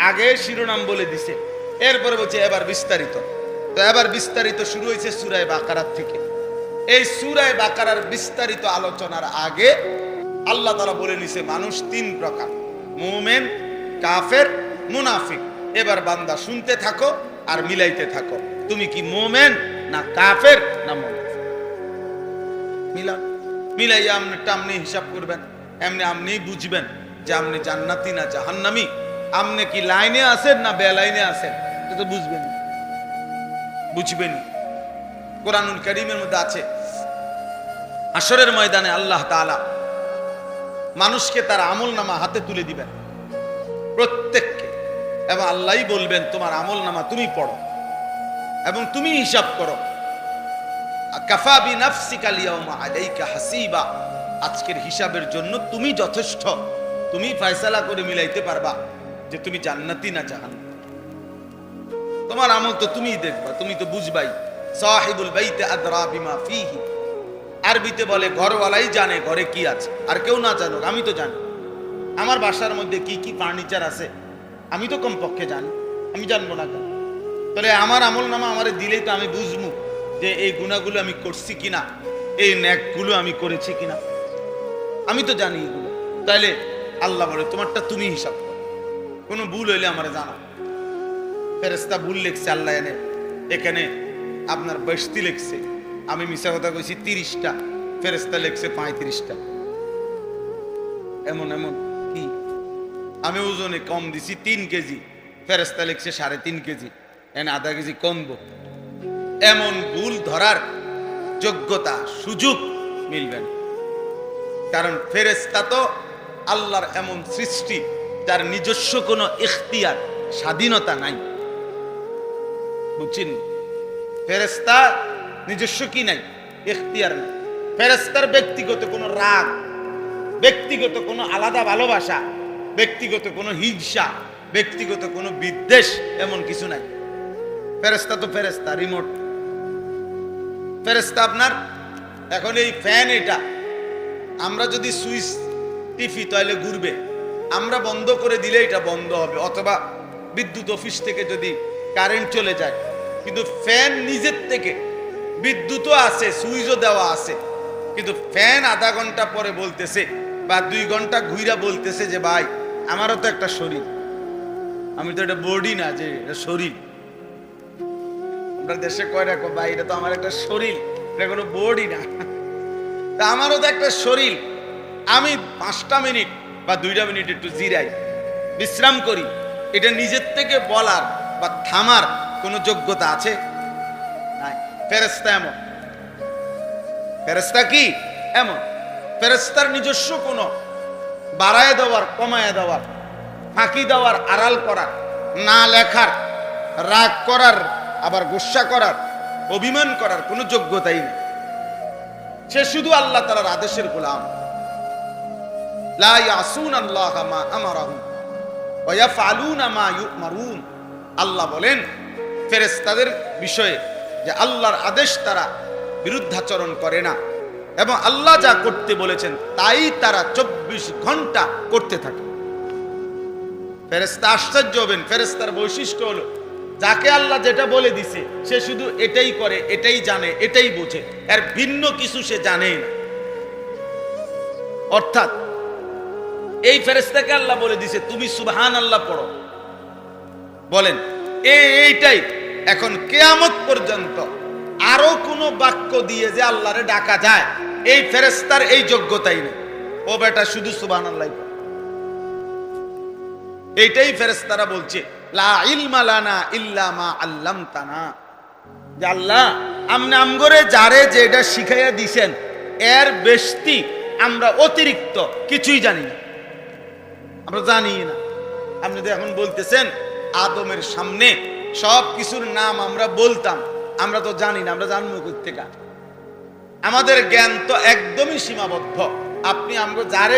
আগে শিরোনাম বলে দিছে, এরপরে বলছে এবার বিস্তারিত। তো এবার বিস্তারিত শুরু হয়েছে সূরা বাকারার থেকে। এই সূরা বাকারার বিস্তারিত আলোচনার আগে আল্লাহ তাআলা বলে নিছে মানুষ 3 প্রকার, মুমিন, কাফের, মুনাফিক। এবার বান্দা শুনতে থাকো আর মিলাইতে থাকো, তুমি কি মুমিন না কাফের না মুনাফিক। মিলাইয়া আপনি হিসাব করবেন, এমনি আপনি বুঝবেন যে আপনি জান্নাতি না জাহান্নামী, আপনি কি লাইনে আছেন না বেলাইনে আছেন, এটা তো বুঝবেন। কোরআনুল কারীমের মধ্যে আছে হাশরের ময়দানে আল্লাহ তাআলা মানুষকে তার আমলনামা হাতে তুলে দিবেন প্রত্যেককে, এবং আল্লাহই বলবেন তোমার আমলনামা তুমি পড়ো এবং তুমি হিসাব করো। কাফা বিনাফসিকা আল-ইয়াওমা আলাইকা হাসিবা, আজকের হিসাবের জন্য তুমি যথেষ্ট, তুমি ফয়সালা করে মিলাইতে পারবা যে তুমি জান্নাতি না জাহান্নামী। তোমার আমল তো তুমিই দেখবা, তুমি তো বুঝবাই। সাহিবুল বাইতে আদরা বিমা ফিহি, আরবিতে বলে ঘরওয়ালাই জানে ঘরে কি আছে, আর কেউ না জানুক, আমি তো জানি। আমার বাসার মধ্যে কি কি ফার্নিচার আছে আমি তো কমপক্ষে জানি, আমি জানবো না কেন? তাহলে আমার আমলনামা আমারে দিলেই তো আমি বুঝবো যে এই গুনাহগুলো আমি করছি কিনা, এই নেকগুলো আমি করেছি কিনা, আমি তো জানি এগুলো। তাইলে আল্লাহ বলে তোমারটা তুমি হিসাব করো, কোনো ভুল হইলে আমারে জানাও। ফেরেশতা ভুল লিখছে, আল্লাহ এখানে আপনার 62 লিখছে, আমি মিছা কথা কইছি 30টা, ফেরেশতা লিখছে 35টা। এমন এমন কি আমি ওজনে কম দিছি 3 কেজি, ফেরেশতা লিখছে 3.5 কেজি, এনে আধা কেজি কমবো। এমন ভুল ধরার যোগ্যতা সুযোগ মিলবে না, কারণ ফেরেশতা তো আল্লাহর এমন সৃষ্টি যার নিজস্ব কোনো ইখতিয়ার স্বাধীনতা নাই। বুঝছেন? ফেরেশতা নিজস্ব কি নাই? ইখতিয়ার নাই। ফেরেশতার ব্যক্তিগত কোনো রাগ, ব্যক্তিগত কোনো আলাদা ভালোবাসা, ব্যক্তিগত কোনো হিংসা, ব্যক্তিগত কোনো বিদ্বেষ, এমন কিছু নাই। ফেরেশতা তো ফেরেশতা, রিমোট ফেরেশতা। আপনার এখন এই ফ্যান, এটা আমরা যদি সুইচ টিপি তাহলে ঘুরবে, আমরা বন্ধ করে দিলে এটা বন্ধ হবে, অথবা বিদ্যুৎ অফিস থেকে যদি কারেন্ট চলে যায়। কিন্তু ফ্যান নিজের থেকে, বিদ্যুৎও আছে, সুইচও দেওয়া আছে, কিন্তু ফ্যান আধা ঘন্টা পরে বলতেছে বা 2 ঘন্টা ঘুরা বলতেছে যে ভাই আমারও তো একটা শরীর, আমি তো এটা বডি না যে এটা শরীর। আমরা দেশে কয় রাখো ভাই এটা তো আমার একটা শরীর, এটা কোনো বডি না, তা আমারও তো একটা শরীর। আমি 5টা মিনিট বা 2টা মিনিট একটু জিরাই, বিশ্রাম করি, এটা নিজের থেকে বলার বা থামার কোনো যোগ্যতা আছে? নাই। ফেরেশতা এমন, ফেরেশতা কি এমন? ফেরেশতার নিজস্ব কোনো বাড়ায় দেওয়ার, কমায় দেওয়ার, ফাঁকি দেওয়ার, আড়াল করার, না লেখার, রাগ করার, আবার গুসা করার, অভিমান করার কোনো যোগ্যতাই নেই। সে শুধু আল্লাহ তাআলার আদেশের গোলাম। লা ইয়াসুনাল্লাহা মা আমারাহুম ওয়া ইয়াফআলুনা মা ইউমারুন। আল্লাহ বলেন ফেরেশতাদের বিষয়ে যে আল্লাহর আদেশ তারা বিরুদ্ধাচরণ করে না, এবং আল্লাহ যা করতে বলেছেন তাই তারা 24 ঘন্টা করতে থাকে। ফেরেশতা আশ্চর্য হবেন, ফেরেশতার বৈশিষ্ট্য হলো যাকে আল্লাহ যেটা বলে দিছে সে শুধু এটাই করে, এটাই জানে, এটাই বোঝে, এর ভিন্ন কিছু সে জানেই না। অর্থাৎ এই ফেরেশতাকে আল্লাহ বলে দিছে তুমি সুবহানাল্লাহ পড়ো, বলেন এইটাই। এখন কিয়ামত পর্যন্ত আরো কোনো বাক্য দিয়ে যে আল্লাহরে ডাকা যায়, এই ফেরেশতার এই যোগ্যতাই নেই। ও বেটা শুধু সুবহানাল্লাহ। এইটাই ফেরেশতারা বলছে লা ইলমা লানা ইল্লা মা আল্লামতানা, যে আল্লাহ আপনি আমগরে যারে যেটা শিখাইয়া দিছেন এর বেশি আমরা অতিরিক্ত কিছুই জানি না, আমরা জানি না। আপনি তো এখন বলতেছেন আদমের সামনে সব কিছুর নাম আমরা বলতাম, আমরা তো জানি না, আমরা জানবো কোথা থেকে? আমাদের জ্ঞান তো একদমই সীমাবদ্ধ। আপনি আমরা যারে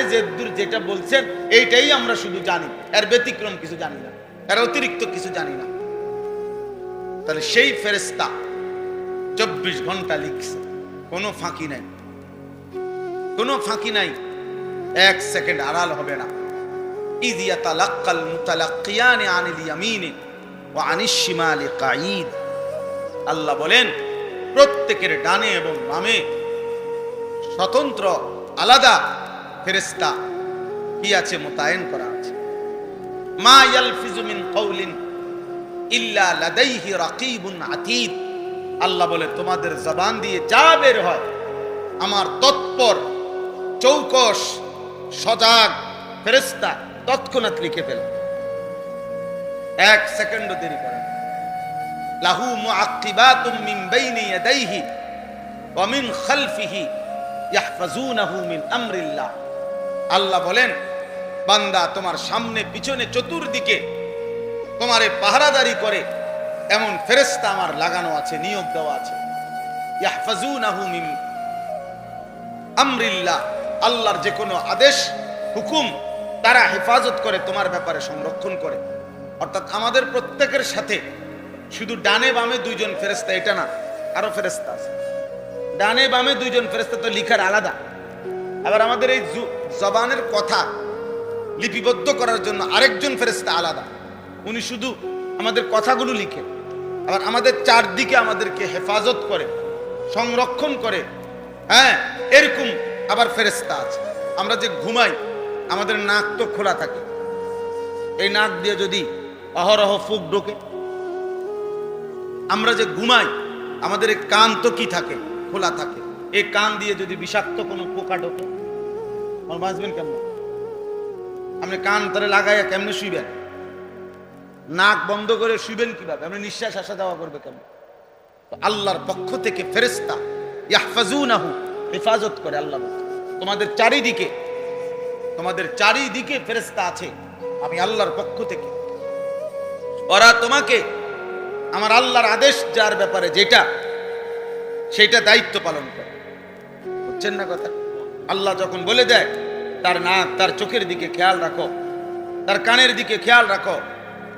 যেটা বলছেন এইটাই আমরা শুধু জানি, এর ব্যতিক্রম কিছু জানি না, এর অতিরিক্ত কিছু জানি না। তাহলে সেই ফেরেশতা 24 ঘন্টা লিখছে, কোনো ফাঁকি নাই, কোনো ফাঁকি নাই, এক সেকেন্ড আড়াল হবে না। ইয ইয়াতালাক্কাল মুতালাক্কিয়ানি আনিল ইয়ামিনি ওয়া আনিশ শিমালি কাঈদ। আল্লাহ বলেন প্রত্যেকের ডানে এবং বামে স্বতন্ত্র আলাদা ফেরেশতা কি আছে, মোতায়েন করা আছে। মা ইয়ালফিজু মিন কাওলিন ইল্লা লাদাইহি রাকিবুন আতীদ। আল্লাহ বলে তোমাদের জবান দিয়ে যা বের হয় আমার তৎপর চৌকস সজাগ ফেরেশতা তৎক্ষণাৎ লিখে ফেলে, এক সেকেন্ডও দেরি করে না। লাহু মুআক্কিবাতুম মিন বাইনি ইয়াদাইহি ওয়া মিন খালফিহি ইয়াহফাজুনাহু মিন আমরিল্লাহ। আল্লাহ বলেন বান্দা তোমার সামনে পিছনে চতুর্দিকে তোমারে পাহারাদারি করে এমন ফেরেশতা আমার লাগানো আছে, নিয়োগ দেওয়া আছে। ইয়াহফাজুনাহু মিন আমরিল্লাহ, আল্লাহর যে কোনো আদেশ হুকুম তারা হেফাজত করে, তোমার ব্যাপারে সংরক্ষণ করে। অর্থাৎ আমাদের প্রত্যেকের সাথে শুধু ডানে বামে দুইজন ফেরেশতা এটা না, আরো ফেরেশতা আছে। ডানে বামে দুইজন ফেরেশতা তো লিখার আলাদা, আবার আমাদের এই জবানের কথা লিপিবদ্ধ করার জন্য আরেকজন ফেরেশতা আলাদা, উনি শুধু আমাদের কথাগুলো লিখে, আবার আমাদের চারদিকে আমাদেরকে হেফাজত করে, সংরক্ষণ করে। হ্যাঁ, এরকম আবার ফেরেশতা আছে। আমরা যে ঘুমাই আমাদের নাক তো খোলা থাকে, এই নাক দিয়ে যদি অহরহ ফুক ঢোকে, আমরা যে ঘুমাই আমাদের এই কান তো কি থাকে, খোলা থাকে, এই কান দিয়ে যদি বিষাক্ত কোনো পোকা ঢোকে আমার বাঁচবেন কেমন? আপনি কান তারে লাগাইয়া কেমনে শুইবেন? নাক বন্ধ করে শুইবেন কিভাবে? আপনি নিঃশ্বাস আসা যাওয়া করবে কেমন? আল্লাহর পক্ষ থেকে ফেরেশতা ইয়াহফাজুনাহু হেফাজত করে। আল্লাহ তোমাদের চারিদিকে, তোমাদের চারিদিকে ফেরেশতা আছে আমি আল্লাহর পক্ষ থেকে। ওরা তোমাকে আমার আল্লাহর আদেশ যার ব্যাপারে যেটা সেটা দায়িত্ব পালন করে। বুঝছেন না কথা? আল্লাহ যখন বলে দেয় তার নাক তার চোখের দিকে খেয়াল রাখো, তার কানের দিকে খেয়াল রাখো,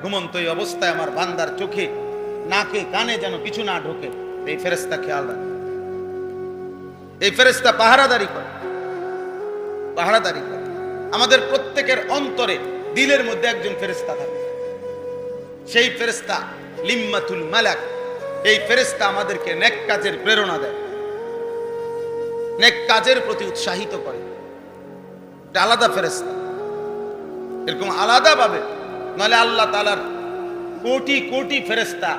ঘুমন্ত এই অবস্থায় আমার বান্দার চোখে নাকে কানে যেন কিছু না ঢোকে, এই ফেরেশতা খেয়াল রাখে। এই ফেরেশতা পাহারাদারি করে, পাহারাদারি করে। আমাদের প্রত্যেকের অন্তরে দিলের মধ্যে একজন ফেরেশতা থাকে, সেই ফেরেশতা লিম্মাতুল মালাক। এই ফেরেশতা আমাদেরকে নেক কাজের প্রেরণা দেয়, নেক কাজের প্রতি উৎসাহিত করে। এটা আলাদা ফেরেশতা, এরকম আলাদা ভাবে, নাহলে আল্লাহ তাআলার কোটি কোটি ফেরেশতা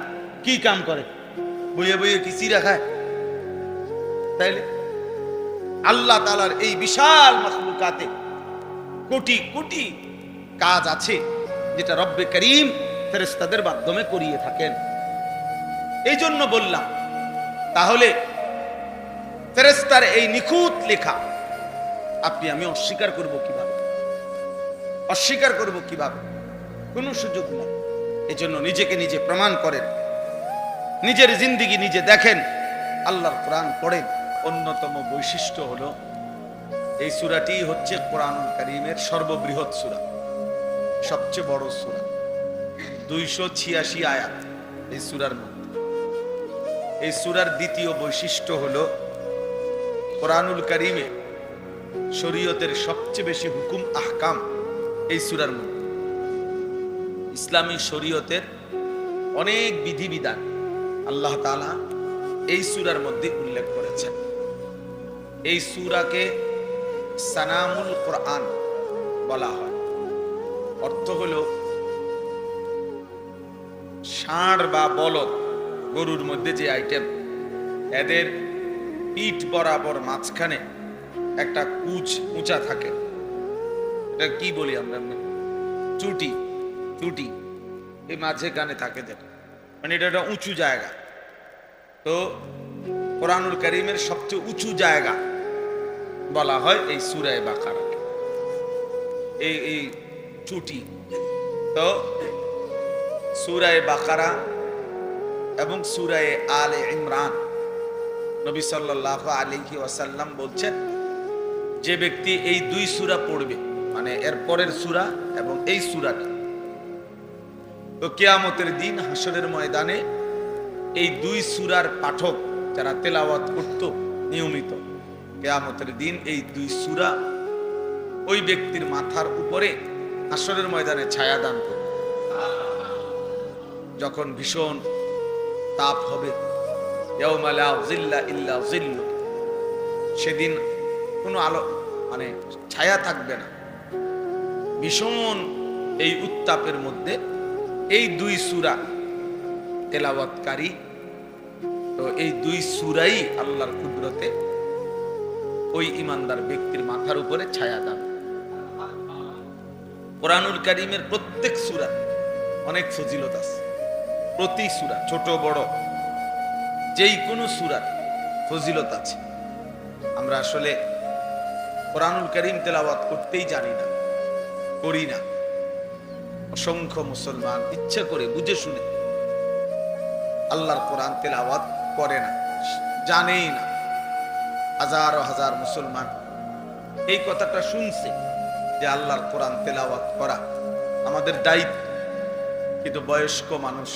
কি কাম করে? বইয়ে বইয়ে কি চিরা খায়? তাইলে আল্লাহ তাআলার এই বিশাল মাখলুকাতে কোটি কোটি কাজ আছে যেটা রব্বে করিম ফেরেশতাদের মাধ্যমে করিয়ে থাকেন। এই জন্য বললাম, তাহলে ফেরেশতার এই নিখুঁত লেখা আপনি আমি অস্বীকার করব কিভাবে? অস্বীকার করব কিভাবে? কোনো সুযোগ নেই। এজন্য নিজেকে নিজে প্রমাণ করেন, নিজের জিন্দেগি নিজে দেখেন, আল্লাহর কোরআন পড়েন। অন্যতম বৈশিষ্ট্য হলো এই সূরাটি হচ্ছে কোরআনুল কারীমের সর্ববৃহৎ সূরা, সবচেয়ে বড় সূরা, 286 আয়াত এই সূরার মধ্যে। এই সূরার দ্বিতীয় বৈশিষ্ট্য হলো কোরআনুল কারীমে শরীয়তের সবচেয়ে বেশি হুকুম আহকাম এই সূরার মধ্যে। ইসলামী শরীয়তের অনেক বিধিবিধান আল্লাহ তাআলা এই সূরার মধ্যে উল্লেখ করেছেন। এই সূরাকে সানামুল কোরআন বলা হয়। অর্থ হলো ষাঁড় বা বলদ, গরুর মধ্যে যে আইটেম, এদের পিঠ বরাবর মাঝখানে একটা কুচ উঁচা থাকে, এটা কি বলি আমরা, চুটি, চুটি এই মাঝে গানে থাকে যেটা, মানে এটা একটা উঁচু জায়গা। তো কোরআনুল কারীমের সবচেয়ে উঁচু জায়গা বলা হয় এই সূরা বাকারাকে, এই চুটি। তো সূরা বাকারা এবং সূরা আলে ইমরান, নবী সাল্লাল্লাহু আলাইহি ওয়াসাল্লাম বলছেন, যে ব্যক্তি এই দুই সূরা পড়বে, মানে এর পরের সূরা এবং এই সূরাটা, তো কিয়ামতের দিন হাসরের ময়দানে এই দুই সূরার পাঠক যারা তেলাওয়াত করত নিয়মিত, কিয়ামতের দিন এই দুই সূরা ওই ব্যক্তির মাথার উপরে হাসরের ময়দানে ছায়া দান করবে। যখন ভীষণ তাপ হবে, ইয়াউমা লা যিল্লা ইল্লা যিল্লু, সেদিন কোনো আলো মানে ছায়া থাকবে না, ভীষণ এই উত্তাপের মধ্যে এই দুই সূরা তেলাওয়াতকারী, তো এই দুই সূরাই আল্লাহর কুদরতে ওই ইমানদার ব্যক্তির মাথার উপরে ছায়া দান। কোরআনুল কারীমের প্রত্যেক সূরা অনেক ফজিলত আছে, প্রতি সূরা ছোট বড় যেই কোনো সূরার ফজিলত আছে। আমরা আসলে কোরআনুল কারীম তেলাওয়াত করতেই জানি না, করি না। অসংখ্য মুসলমান ইচ্ছা করে বুঝে শুনে আল্লাহর কোরআন তেলাওয়াত করে না, জানেই না। হাজার হাজার মুসলমান এই কথাটা শুনছে যে আল্লাহর কোরআন তেলাওয়াত করা আমাদের দায়িত্ব, কিন্তু বয়স্ক মানুষ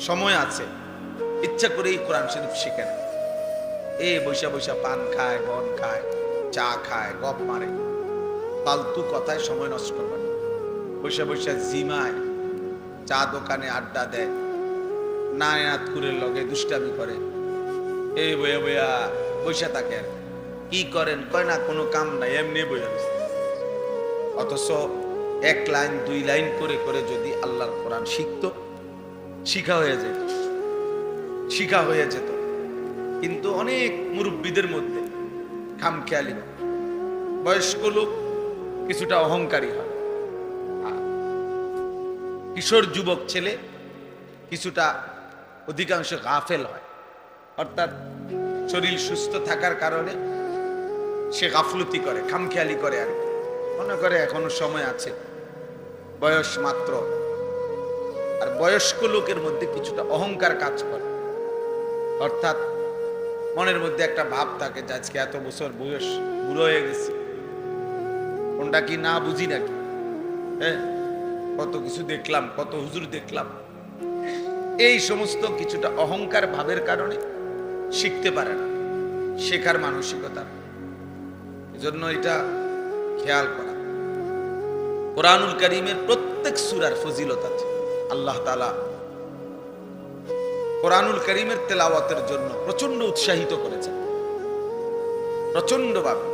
সময় আছে, ইচ্ছা করেই কোরআন শরীফ শিখে না। বৈশা বৈশা পান খায়, বন খায়, চা খায়, গপ মারে, ফালতু কথায় সময় নষ্ট করে, বৈশা বৈশা জিমায়, চা দোকানে আড্ডা দেয়, নায়াতকুরের লগে দুষ্টামি করে, বইয়া বইয়া বৈশা থাকে। আর কি করেন কয় না, কোনো কাম নাই, এমনি বইয়া রয়েছে। অথচ এক লাইন দুই লাইন করে করে যদি আল্লাহর কোরআন শিখতো, শিখা হয়ে যেত, শিখা হয়ে যেত। কিন্তু অনেক মুরব্বীদের মধ্যে খামখেয়ালি, বয়স্ক লোক কিছুটা অহংকারী হয়, কিশোর যুবক ছেলে কিছুটা অধিকাংশ গাফেল হয়। অর্থাৎ শরীর সুস্থ থাকার কারণে সে গাফলতি করে, খামখেয়ালি করে, আর মনে করে এখনো সময় আছে, বয়স মাত্র। আর বয়স্ক লোকের মধ্যে কিছুটা অহংকার কাজ করে, অর্থাৎ মনের মধ্যে একটা ভাব থাকে যে আজকে এত বছর বয়স, বুড়ো হয়ে গেছি, কোনটা কি না বুঝি নাকি, কত কিছু দেখলাম, কত হুজুর দেখলাম। এই সমস্ত কিছুটা অহংকার ভাবের কারণে শিখতে পারে না, শেখার মানসিকতা। এজন্য এটা খেয়াল করা। কোরআনুল কারীমের প্রত্যেক সূরার ফজিলত আছে। আল্লাহ তাআলা কোরআনুল কারীমের তেলাওয়াতের জন্য প্রচন্ড উৎসাহিত করেছেন, প্রচন্ডভাবে।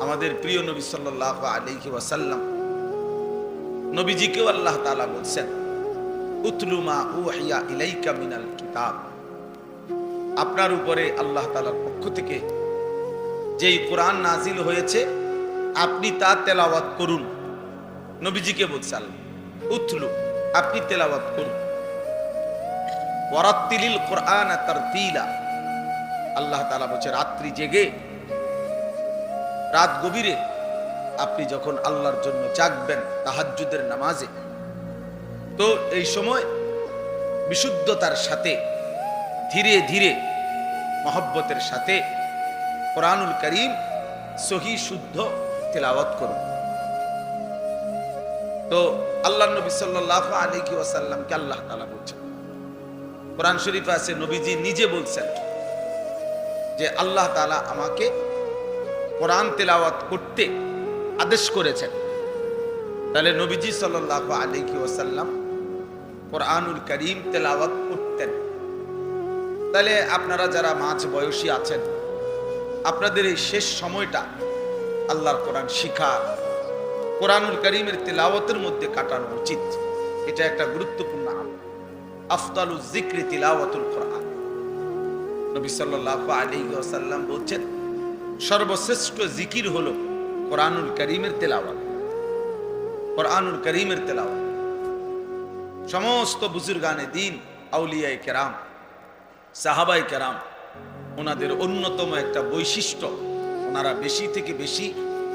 আমাদের প্রিয় নবী সাল্লাল্লাহু আলাইহি ওয়াসাল্লাম, নবীজিকেও আল্লাহ তাআলা বলছেন, উতলু মা উহিয়া ইলাইকা মিনাল কিতাব, আপনার উপরে আল্লাহ তাআলার পক্ষ থেকে যেই কোরআন নাজিল হয়েছে আপনি তা তেলাওয়াত করুন। নবীজিকে বলছে আল্লাহ, উতলু, আপনি তেলাওয়াত করুন। ওয়ারাত্তিলিল কোরআন তারতিলা, আল্লাহ তাআলা বলছে রাত্রি জেগে, রাত গভীরে আপনি যখন আল্লাহর জন্য জাগবেন তাহাজ্জুদের নামাজে, তো এই সময় বিশুদ্ধতার সাথে ধীরে ধীরে মহব্বতের সাথে কোরআনুল কারীম সহি শুদ্ধ তেলাওয়াত করুন। তো আল্লাহ নবী সাল্লাল্লাহু আলাইহি ওয়াসাল্লামকে আল্লাহ তাআলা বলছেন, কোরআন শরীফে আছে নবীজি নিজে বলছেন যে আল্লাহ তাআলা আমাকে কোরআন তেলাওয়াত করতে আদেশ করেছেন। তাহলে নবীজি সাল্লাল্লাহু আলাইহি ওয়াসাল্লাম কোরআনুল কারীম তেলাওয়াত করতেন। তাহলে আপনারা যারা মাঝ বয়সী আছেন, আপনাদের এই শেষ সময়টা আল্লাহর কোরআন শিখা, কোরআনুল কারীমের তেলাওয়াতের মধ্যে কাটানো উচিত। এটা একটা গুরুত্বপূর্ণ আমল। আফদালুজ যিকরি তিলাওয়াতুল কোরআন। নবী সাল্লাল্লাহু আলাইহি ওয়াসাল্লাম বলছেন, সর্বশ্রেষ্ঠ জিকির হলো কোরআনুল কারীমের তেলাওয়াত। কোরআনুল কারীমের তেলাওয়াত সমস্ত বুজুর্গানে দ্বীন, আউলিয়ায়ে কেরাম, সাহাবায়ে কেরাম, ওনাদের অন্যতম একটা বৈশিষ্ট্য, ওনারা বেশি থেকে বেশি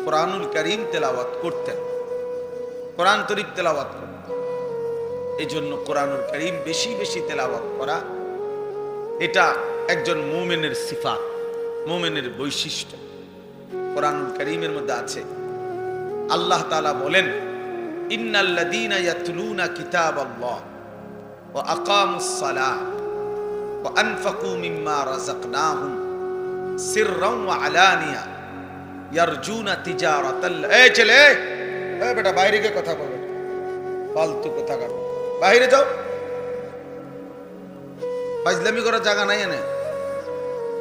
কোরআনুল কারীম তেলাওয়াত করতেন, কোরআন শরীফ তেলাওয়াত করতেন। এই জন্য কোরআনুল কারীম বেশি বেশি তেলাওয়াত করা এটা একজন মুমিনের সিফাত, মুমিনের বৈশিষ্ট্য। কোরআনুল কারীমের মধ্যে আছে, আল্লাহ তাআলা বলেন, ইন্নাল্লাযীনা ইয়াতলুনা কিতাবাল্লাহ ওয়া আকামুস সালাহ ওয়া আনফাকু মিম্মা রাযাকনাহুম সিররান ওয়া আলানিয়া ইয়ারজুনা তিজারাতাল। এই ছেলে, এই বেটা বাইরে গিয়ে কথা বল, ফালতু কথা কর, বাইরে যাও, ফাজলামি করার জায়গা নাই এনে।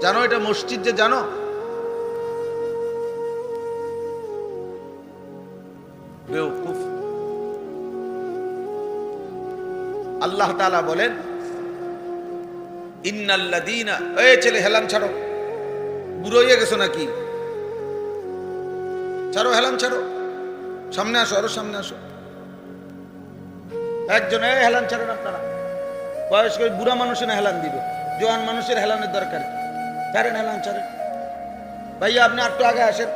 জানো এটা মসজিদ, যে জানো বেওকুফ। আল্লাহ তাআলা বলেন, ইন্নাল্লাযীনা, এই ছেলে হেলান ছাড়ো, বুড়ো হয়ে গেছো নাকি? ছাড়ো, হেলান ছাড়ো, সামনে আসো, আরো সামনে আসো। একজন, এই হেলান ছাড়েন আপনারা। বয়স্ক বুড়া মানুষের হেলান দিবে, জোয়ান মানুষের হেলানের দরকার কি? ছাড়েন, হেলান ছাড়েন। ভাইয়া আপনি একটু আগে আসেন,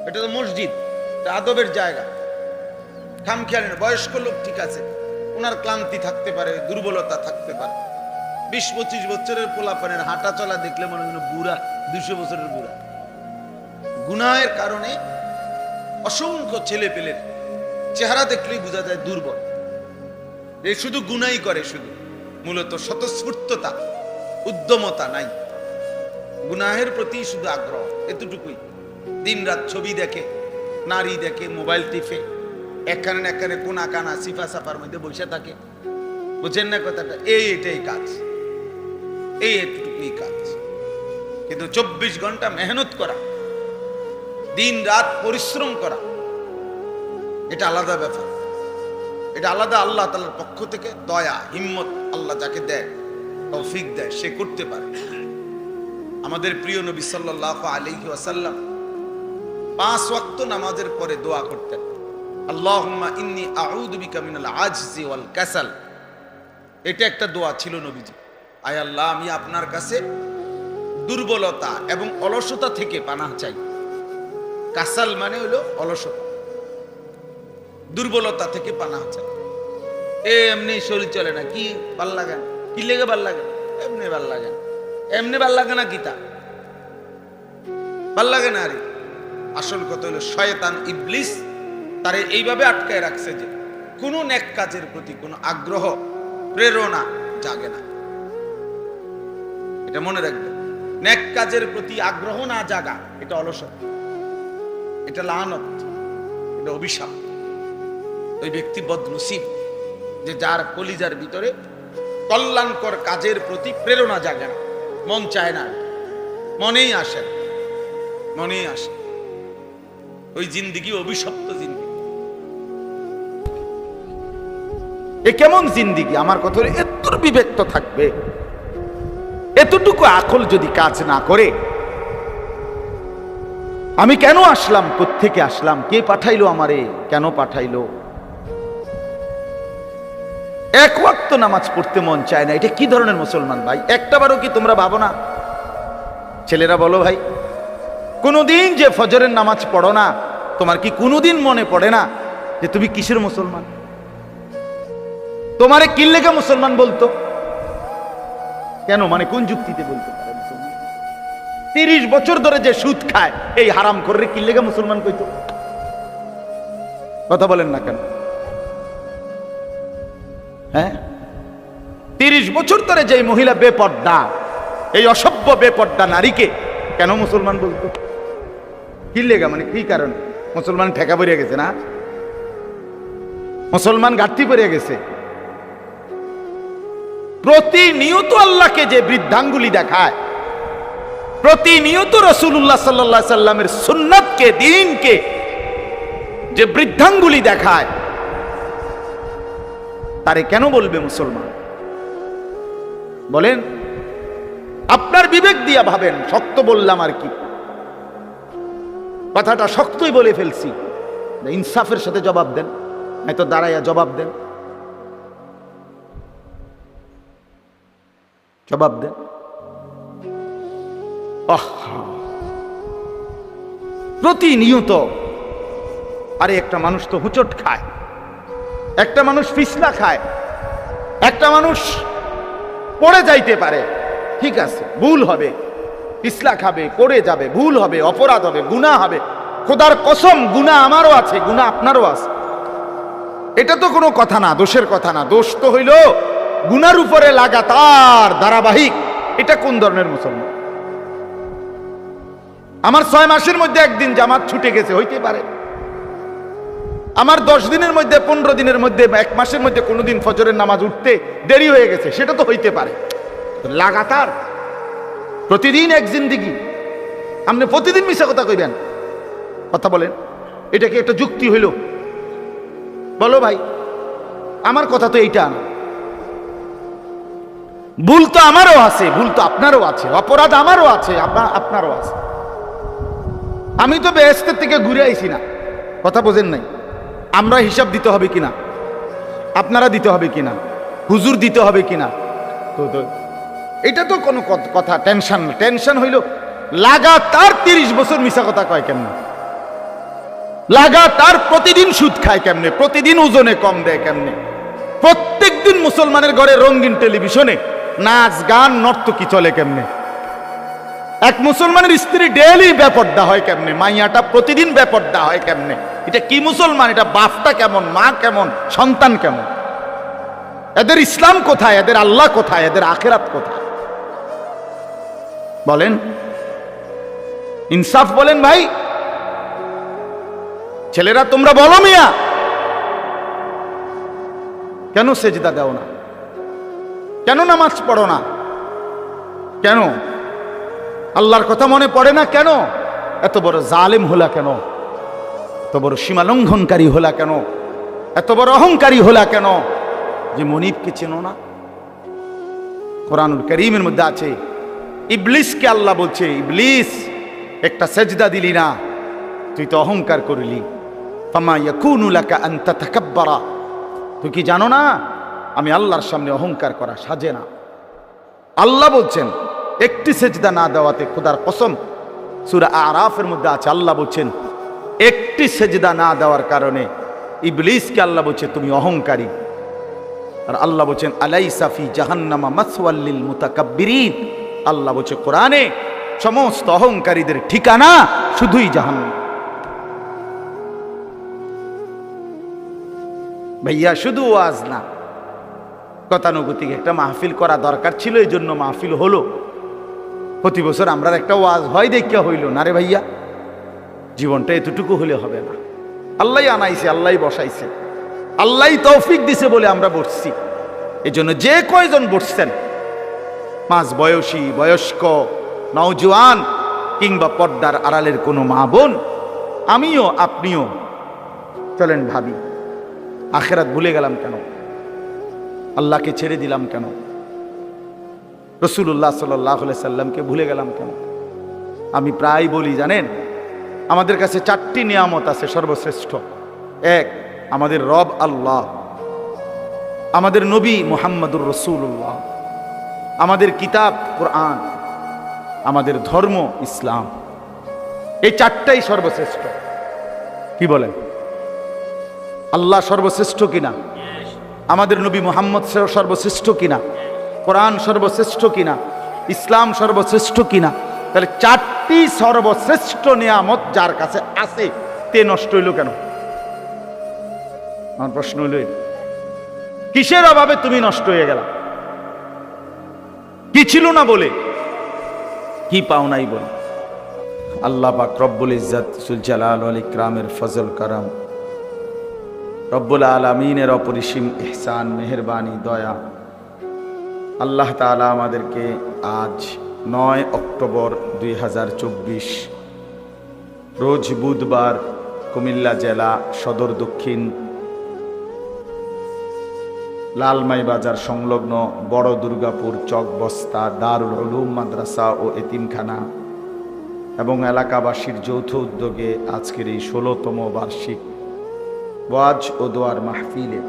এটা তো মসজিদ, এটা আদবের জায়গা। খামখেয়ালি না, বয়স্ক লোক ঠিক আছে, ওনার ক্লান্তি থাকতে পারে, দুর্বলতা থাকতে পারে। 20-25 বছরের পোলাপানের হাঁটা চলা দেখলে মনে হয় বুড়া, 200 বছরের বুড়া। গুনাহের কারণে অসংখ্য ছেলে পেলের চেহারা দেখলেই বোঝা যায় দুর্বল। এই শুধু গুনাই করে, শুধু মূলত স্বতঃস্ফূর্ততা, উদ্যমতা নাই, গুনাহের প্রতি শুধু আগ্রহ, এতটুকুই। দিন রাত ছবি দেখে, নারী দেখে, মোবাইল টিপে, এখানে এখানে কোনা কানা সিফা সাফার মধ্যে বসে থাকে। বুঝেন না কথাটা? এটাই কাজ, এতটুকুই কাজ। কিন্তু 24 ঘন্টা মেহনত করা, দিন রাত পরিশ্রম করা, এটা আলাদা ব্যাপার। এটা আলাদা, আল্লাহ তাআলার পক্ষ থেকে দয়া, হিম্মত। আল্লাহ যাকে দেয়, তৌফিক দেয়, সে করতে পারে। আমাদের প্রিয় নবী সাল্লাল্লাহু আলাইহি ওয়াসাল্লাম 5 ওয়াক্ত নামাজের পরে দোয়া করতেন, আল্লাহুম্মা ইন্নী আউযু বিকা মিনাল আজজি ওয়াল কাসাল। এটা একটা দোয়া ছিল নবীজি। আয় আল্লাহ, আমি আপনার কাছে দুর্বলতা এবং অলসতা থেকে পানাহ চাই। কাসাল মানে হলো অলসতা, দুর্বলতা থেকে পানাহ চাই। এমনি শরীর চলে না, কি ভাল লাগে? কি লেগে ভাল লাগে? এমনি ভাল লাগে, এমনি ভাল লাগে না, কিতা ভাল লাগে না। আরে আসল কথা হলো শয়তান ইবলিস তারে এইভাবে আটকায় রাখছে যে কোনো নেক কাজের প্রতি কোনো আগ্রহ, প্রেরণা জাগে না। এটা মনে রাখবেন, নেক কাজের প্রতি আগ্রহ না জাগা এটা অলসতা, এটা লানত, এটা অভিশাপ। ওই ব্যক্তি বদনসিব যে যার কলিজার ভিতরে কল্যাণকর কাজের প্রতি প্রেরণা জাগে না, মন চায় না, মনেই আসে, মনেই আসে। ওই জিন্দিগি অভিশপ্ত জিন্দিগি। এ কেমন জিন্দিগি? আমার কথা হলো এত বিবেক তো থাকবে, এতটুকু আকল যদি কাজ না করে, আমি কেন আসলাম, কোত্থেকে আসলাম, কে পাঠাইলো আমারে, কেন পাঠাইলো? এক ওয়াক্ত নামাজ পড়তে মন চায় না, এটা কি ধরনের মুসলমান ভাই? একটাবারও কি তোমরা ভাবো না? ছেলেরা বলো ভাই, কোনোদিন যে ফজরের নামাজ পড়ো না, তোমার কি কোনোদিন মনে পড়ে না যে তুমি কিসের মুসলমান? তোমারে কি লেগে মুসলমান বলতো? কেন, মানে কোন যুক্তিতে বলতে পারে মুসলমান? 30 বছর ধরে যে সুদ খায়, এই হারাম করে কি লেগে মুসলমান কইতো? কথা বলেন না কেন? হ্যাঁ, 30 বছর ধরে যে মহিলা বেপর্দা, এই অসভ্য বেপর্দা নারীকে কেন মুসলমান বলতো? কি লেগা, মানে কি কারণে? মুসলমান ঠেকা পড়িয়া গেছে না, মুসলমান ঘাটতি পড়িয়া গেছে। প্রতিনিয়ত আল্লাহকে যে বৃদ্ধাঙ্গুলি দেখায়, প্রতিনিয়ত রাসূলুল্লাহ সাল্লাল্লাহু আলাইহি সাল্লামের সুন্নাতকে, দ্বীনকে যে বৃদ্ধাঙ্গুলি দেখায়, তারে কেন বলবে মুসলমান? বলেন, আপনার বিবেক দিয়া ভাবেন। শক্ত বললাম আর কি, কথাটা শক্তই বলে ফেলছি, ইনসাফের সাথে জবাব দেন, নয়তো দাঁড়াইয়া জবাব দেন, জবাব দেন। প্রতিনিয়ত আরে একটা মানুষ তো হুচট খায়, একটা মানুষ ফিসলা খায়, একটা মানুষ পড়ে যাইতে পারে, ঠিক আছে, ভুল হবে, পিছলা খাবে, পড়ে যাবে, ভুল হবে, অপরাধ হবে, গুনাহ হবে। খোদার কসম, গুনাহ আমারও আছে, গুনাহ আপনারও আছে। এটা তো কোনো কথা না, দোষের কথা না। দোষ তো হইল গুনার উপরে লাগাতার ধারাবাহিক। এটা কোন ধরনের মুসলমান? আমার 6 মাসের মধ্যে একদিন জামাত ছুটে গেছে, হইতে পারে। আমার 10 দিনের মধ্যে, 15 দিনের মধ্যে, 1 মাসের মধ্যে কোনোদিন ফজরের নামাজ উঠতে দেরি হয়ে গেছে, সেটা তো হইতে পারে। লাগাতার প্রতিদিন এক জিন্দিগি, আপনি প্রতিদিন মিশা কথা কইবেন? কথা বলেন, এটা কি একটা যুক্তি হইল? বলো ভাই, আমার কথা তো এইটা না। ভুল তো আমারও আছে, ভুল তো আপনারও আছে, অপরাধ আমারও আছে, আপনারও আছে। আমি তো বেহেশতের থেকে ঘুরে আইছি না, কথা বোঝেন নাই? আমরা হিসাব দিতে হবে কিনা, আপনারা দিতে হবে কিনা, হুজুর দিতে হবে কিনা, তো এটা তো কোনো কথা টেনশন না। টেনশন হইল লাগাতার 30 বছর মিশা কথা কয় কেমনে, লাগাতার প্রতিদিন সুদ খায় কেমনে, প্রতিদিন ওজনে কম দেয় কেমনে, প্রত্যেক দিন মুসলমানের ঘরে রঙিন টেলিভিশনে নাচ গান নর্তকী চলে কেমনে, এক মুসলমানের স্ত্রী ডেইলি বেপর্দা হয় কেমনে, মাইয়াটা প্রতিদিন বেপর্দা হয় কেমনে। এটা কি মুসলমান? এটা বাপটা কেমন, মা কেমন, সন্তান কেমন? এদের ইসলাম কোথায়, এদের আল্লাহ কোথায়, এদের আখেরাত কোথায়? বলেন, ইনসাফ বলেন ভাই। ছেলেরা তোমরা বলো মিয়া, কেন সেজদা দাও না? কেন নামাজ পড়ো না? কেন আল্লাহর কথা মনে পড়ে না? কেন এত বড় জালেম হলা? কেন এত বড় সীমা লঙ্ঘনকারী হলা? কেন এত বড় অহংকারী হলা? কেন যে মনিবকে চেনো না? কোরআনুল কারীমের মধ্যে আছে, ইবলিসকে আল্লাহ বলছে, ইবলিস একটা সেজদা দিলি না, তুই তো অহংকার করলি। ফামা ইয়াকুনু লাকা আন তাতাকাব্বারা, তুই কি জানো না আমি আল্লাহর সামনে অহংকার করা সাজে না। আল্লাহ বলছেন একটি সেজদা না দেওয়াতে, খোদার কসম, সূরা আরাফের মধ্যে আছে, আল্লাহ বলছেন একটি সেজদা না দেওয়ার কারণে ইবলিসকে আল্লাহ বলছে তুমি অহংকারী। আর আল্লাহ বলছেন আলাইসা ফি জাহান্নামা মাসওয়াল লিল মুতাকাব্বিরিন, আল্লাহ বলছে কোরআনে সমস্ত অহংকারীদের ঠিকানা শুধুই জাহান্নাম। ভাইয়া শুধু ওয়াজ না, গতানুগতিক একটা মাহফিল করা দরকার ছিল, এই জন্য মাহফিল হলো। প্রতি বছর আমরা একটা ওয়াজ হয় দেখা হইল না রে ভাইয়া, জীবনটা এতটুকু হলে হবে না। আল্লাহ আনাইছে, আল্লাহ বসাইছে, আল্লাহ তৌফিক দিছে বলে আমরা বসছি। এই জন্য যে কয়জন বসছেন, মাঝ বয়সী, বয়স্ক, নওজোয়ান কিংবা পর্দার আড়ালের কোনো মা বোন, আমিও আপনিও চলেন ভাবি, আখেরাত ভুলে গেলাম কেন? আল্লাহকে ছেড়ে দিলাম কেন? রাসূলুল্লাহ সাল্লাল্লাহু আলাইহি সাল্লামকে ভুলে গেলাম কেন? আমি প্রায় বলি জানেন, আমাদের কাছে 4টি নিয়ামত আছে সর্বশ্রেষ্ঠ। এক, আমাদের রব আল্লাহ, আমাদের নবী মুহাম্মদুর রাসূলুল্লাহ, আমাদের কিতাব কোরআন, আমাদের ধর্ম ইসলাম। এই 4টাই সর্বশ্রেষ্ঠ। কি বলেন? আল্লাহ সর্বশ্রেষ্ঠ কিনা? আমাদের নবী মুহাম্মদ সর্বশ্রেষ্ঠ কিনা? কোরআন সর্বশ্রেষ্ঠ কিনা? ইসলাম সর্বশ্রেষ্ঠ কিনা? তাহলে 4টি সর্বশ্রেষ্ঠ নিয়ামত যার কাছে আছে, তে নষ্ট হইল কেন? আমার প্রশ্ন হইল, কিসের অভাবে তুমি নষ্ট হয়ে গেলা? কি ছিল না বলে, কি পাও নাই বলে? আল্লাহ পাক রব্বুল ইজ্জত জুল জালাল ওয়াল ইকরামের ফজল করম, রব্বুল আলামিনের অপরিসীম ইহসান, মেহেরবানি, দয়া, আল্লাহ তাআলা আমাদেরকে আজ 9 অক্টোবর 2024 রোজ বুধবার কুমিল্লা জেলা সদর দক্ষিণ লালমাই বাজার সংলগ্ন বড় দুর্গাপুর চকবস্তা দারুল উলুম মাদ্রাসা ও এতিমখানা এবং এলাকাবাসীর যৌথ উদ্যোগে আজকের এই ১৬তম বার্ষিক ওয়াজ ও দোয়ার মাহফিলে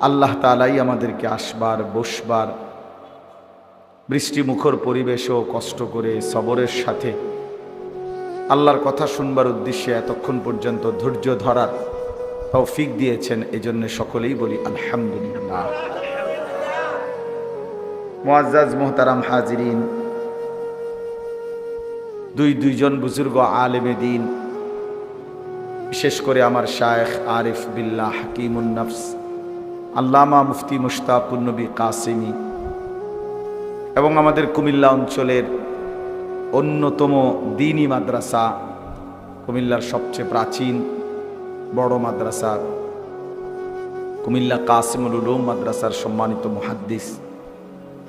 আল্লাহ তাআলাই আমাদেরকে আসবার বসবার বৃষ্টিমুখর পরিবেশও কষ্ট করে সবরের সাথে আল্লাহর কথা শুনবার উদ্দেশ্যে এতক্ষণ পর্যন্ত ধৈর্য ধরার তৌফিক দিয়েছেন। এজন্য সকলেই বলি আলহামদুলিল্লাহ। মুআজ্জাজ মোহতারাম হাজিরিন, দুইজন বুজুর্গ আলেমে দিন, বিশেষ করে আমার শায়েখ আরিফ বিল্লাহ হাকিমুন নফস আল্লামা মুফতি মুশতাকুন নবী কাসেমি এবং আমাদের কুমিল্লা অঞ্চলের অন্যতম দ্বীনি মাদ্রাসা, কুমিল্লার সবচেয়ে প্রাচীন বড় মাদ্রাসা কুমিল্লা কাসিমুল উলুম মাদ্রাসার সম্মানিত মুহাদ্দিস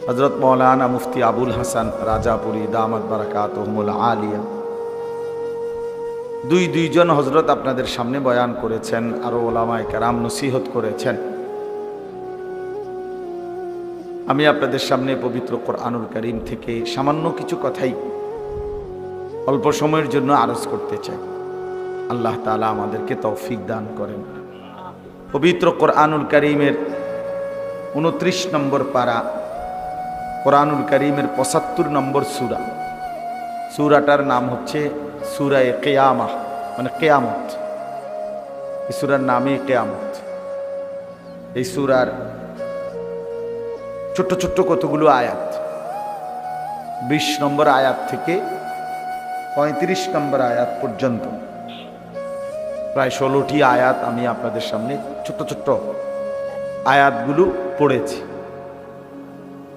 হযরত মাওলানা মুফতি আবুল হাসান রাজাপুরী দামাত বারাকাতুহুমুল আলিয়া, দুইজন হযরত আপনাদের সামনে বয়ান করেছেন, আরো ওলামায়ে কেরাম নসিহত করেছেন। আমি আপনাদের সামনে পবিত্র কোরআনুল কারীম থেকে সামান্য কিছু কথাই অল্প সময়ের জন্য আরজ করতে চাই। আল্লাহ তাআলা আমাদেরকে তৌফিক দান করেন। পবিত্র কোরআনুল কারীমের 29 নম্বর পারা, কোরআনুল কারীমের 75 নম্বর সূরা, সূরাটার নাম হচ্ছে সূরায়ে কিয়ামাহ, মানে কিয়ামত। এই সূরার নামই কিয়ামত। এই সূরার ছোট্ট ছোট্ট কতগুলো আয়াত, 20 নম্বর আয়াত থেকে 35 নম্বর আয়াত পর্যন্ত প্রায় 16টি আয়াত আমি আপনাদের সামনে ছোট্ট ছোট্ট আয়াতগুলো পড়েছি।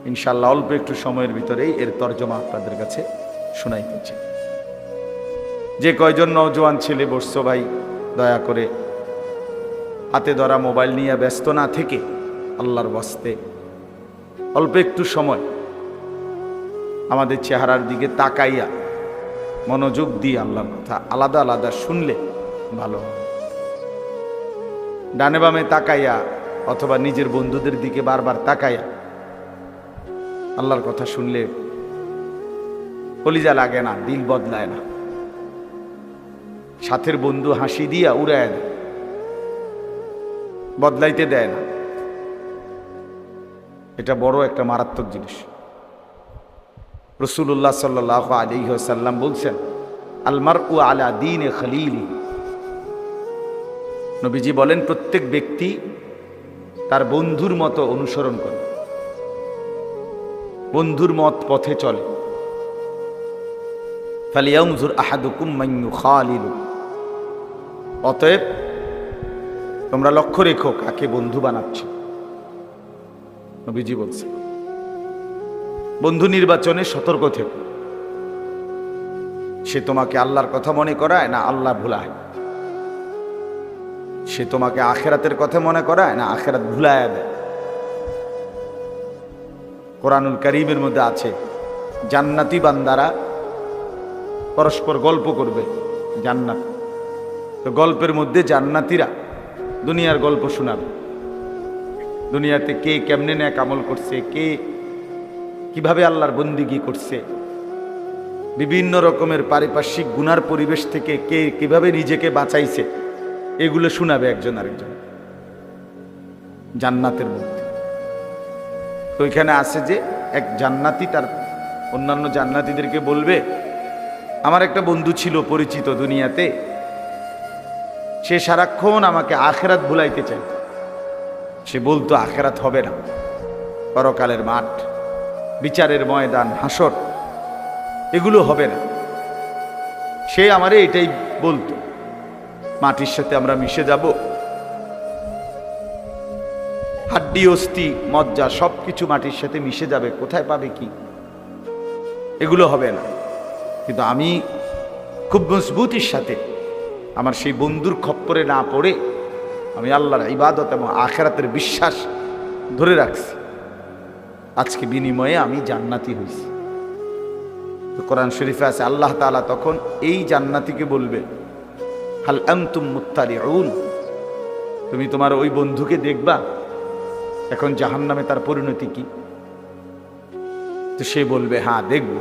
ইনশাআল্লাহ অল্প একটু সময়ের ভিতরেই এর তর্জমা আপনাদের কাছে শোনাইতেছি। যে কয়জন নওজোয়ান ছেলে বসছো ভাই, দয়া করে হাতে ধরা মোবাইল নিয়ে ব্যস্ত না থেকে আল্লাহর ওয়াস্তে অল্প একটু সময় আমাদের চেহারার দিকে তাকাইয়া মনোযোগ দিয়ে আল্লাহর কথা আলাদা আলাদা শুনলে ভালো। ডানে বামে তাকাইয়া অথবা নিজের বন্ধুদের দিকে বারবার তাকাইয়া আল্লাহর কথা শুনলে কলিজা লাগে না, দিল বদলায় না। সাথের বন্ধু হাসি দিয়া উড়ায় দেয়, বদলাইতে দেয় না। এটা বড় একটা মারাত্মক জিনিস। রাসূলুল্লাহ সাল্লাল্লাহু আলাইহি ওয়াসাল্লাম বলছেন, আল মারউ আলা দীনে খলিলি। নবীজি বলেন, প্রত্যেক ব্যক্তি তার বন্ধুর মতো অনুসরণ করে, বন্ধুর মত পথে চলে। ফালিয়ানজুর আহাদুকুম মান ইউখালিলু। অতএব তোমরা লক্ষ্য রেখো কাকে বন্ধু বানাচ্ছ। নবীজি বলছেন, বন্ধু নির্বাচনে সতর্ক থেকো। সে তোমাকে আল্লাহর কথা মনে করায় না আল্লাহ ভুলায়, সে তোমাকে আখেরাতের কথা মনে করায় না আখেরাত ভুলায় দেয়। কোরআনুল কারীমের মধ্যে আছে, জান্নাতি বান্দারা পরস্পর গল্প করবে জান্নাত। তো গল্পের মধ্যে জান্নাতীরা দুনিয়ার গল্প শোনাবে, দুনিয়াতে কে কেমনে নেক আমল করছে, কে কিভাবে আল্লাহর বন্দিগি করছে, বিভিন্ন রকমের পারিপার্শ্বিক গুনার পরিবেশ থেকে কে কিভাবে নিজেকে বাঁচাইছে, এগুলো শোনাবে একজন আরেকজন জান্নাতের মধ্যে। তো এখানে আছে যে এক জান্নাতি তার অন্যান্য জান্নাতীদেরকে বলবে, আমার একটা বন্ধু ছিল পরিচিত দুনিয়াতে, সে সারাক্ষণ আমাকে আখেরাত ভুলাইতে চাই। সে বলতো আখেরাত হবে না, পরকালের মাঠ, বিচারের ময়দান, হাসর, এগুলো হবে না। সে আমারে এটাই বলতো, মাটির সাথে আমরা মিশে যাব, হাড্ডি অস্থি মজ্জা সবকিছু মাটির সাথে মিশে যাবে, কোথায় পাবে কি, এগুলো হবে না। কিন্তু আমি খুব মজবুতির সাথে আমার সেই বন্ধুর খপ্পরে না পড়ে আমি আল্লাহর ইবাদত এবং আখিরাতের বিশ্বাস ধরে রাখছি। আজকে বিনিময়ে আমি জান্নাতি হইছি। তো কোরআন শরীফে আছে, আল্লাহ তাআলা তখন এই জান্নাতীকে বলবে, হাল আনতুম মুত্তালিউন, তুমি তোমার ওই বন্ধুকে দেখবা, এখন জাহান্নামে তার পরিণতি কি? তো সে বলবে হ্যাঁ দেখব।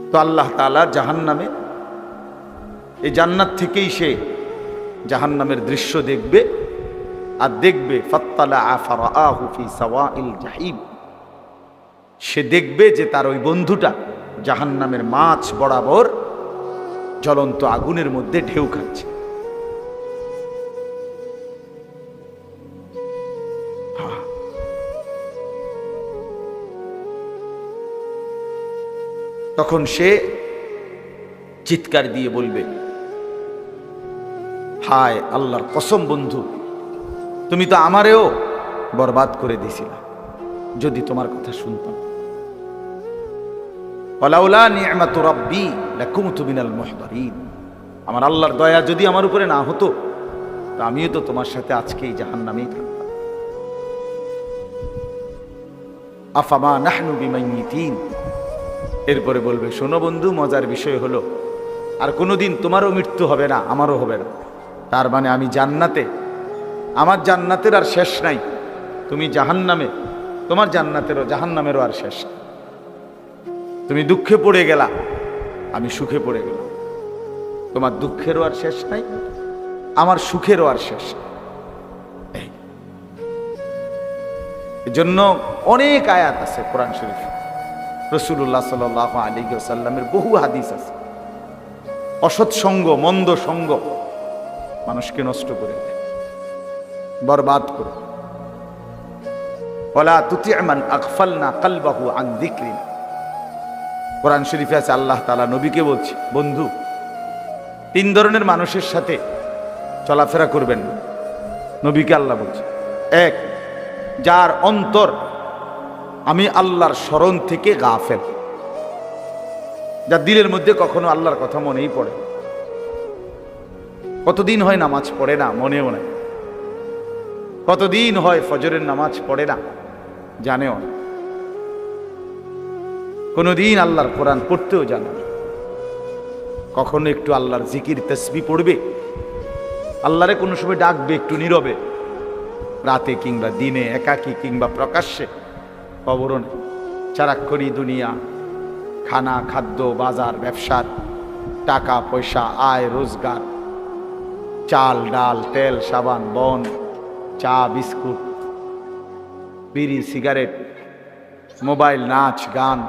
তো আল্লাহ তাআলা জাহান্নামে, এই জান্নাত থেকেই সে জাহান্নামের দৃশ্য দেখবে, আর দেখবে ফাত্তালাআ ফারাআহু ফি সাওয়াইল জাহিম, সে দেখবে যে তার ওই বন্ধুটা জাহান্নামের মাছ বরাবর জ্বলন্ত আগুনের মধ্যে ঢেউ খাচ্ছে। তখন সে চিৎকার দিয়ে বলবে, হায় আল্লাহর কসম বন্ধু, তুমি তো আমারেও বরবাদ করে দিছিলা, যদি তোমার কথা শুনতাম। ওয়ালাউলা নি'মাতু রাব্বি লাকুনতু মিনাল মুহদারিন, আমার আল্লাহর দয়া যদি আমার উপরে না হতো তা আমিও তো তোমার সাথে আজকে এই জাহান্নামেই থাকতাম। আফামা নাহনু বিমাইয়িতিন, এরপরে বলবে শোনো বন্ধু, মজার বিষয় হলো আর কোনোদিন তোমারও মৃত্যু হবে না, আমারও হবে না। তার মানে আমি জান্নাতে, আমার জান্নাতের আর শেষ নাই, তুমি জাহান্নামে, তোমার জাহান্নামেরও আর শেষ নাই। তুমি দুঃখে পড়ে গেলা, আমি সুখে পড়ে গেলাম, তোমার দুঃখেরও আর শেষ নাই, আমার সুখেরও আর শেষ নাই। এই জন্য অনেক আয়াত আছে কোরআন শরীফ, রাসূলুল্লাহ সাল্লাল্লাহু আলাইহি ওয়াসাল্লামের বহু হাদিস আছে। অসৎ সঙ্গ, মন্দ সঙ্গ মানুষকে নষ্ট করে দেয়, বরবাদ করে। ওয়ালা তুতি' মান আগফালনা কলবাহু আন যিকরিনা, কোরআন শরীফে আছে আল্লাহ তাআলা নবীকে বলছে, বন্ধু 3 ধরনের মানুষের সাথে চলাফেরা করবেন না। নবীকে আল্লাহ বলছে, 1, যার অন্তর আমি আল্লাহর স্মরণ থেকে গাফেল, যার দিলের মধ্যে কখনো আল্লাহর কথা মনেই পড়ে, কতদিন হয় নামাজ পড়ে না, মনেও নাই, কতদিন হয় ফজরের নামাজ পড়ে না, জানেও না, কোনদিন আল্লাহর কোরআন পড়তেও জানে না, কখনো একটু আল্লাহর জিকির তাসবিহ পড়বে, আল্লাহরে কোনো সময় ডাকবে একটু নীরবে, রাতে কিংবা দিনে, একাকী কিংবা প্রকাশ্যে, খবরও নেই। সারাক্ষণই দুনিয়া, খানা, খাদ্য, বাজার, ব্যবসার, টাকা পয়সা, আয় রোজগার, চাল ডাল, তেল সাবান, বন, চা বিস্কুট, বিড়ি সিগারেট, মোবাইল, নাচ গান,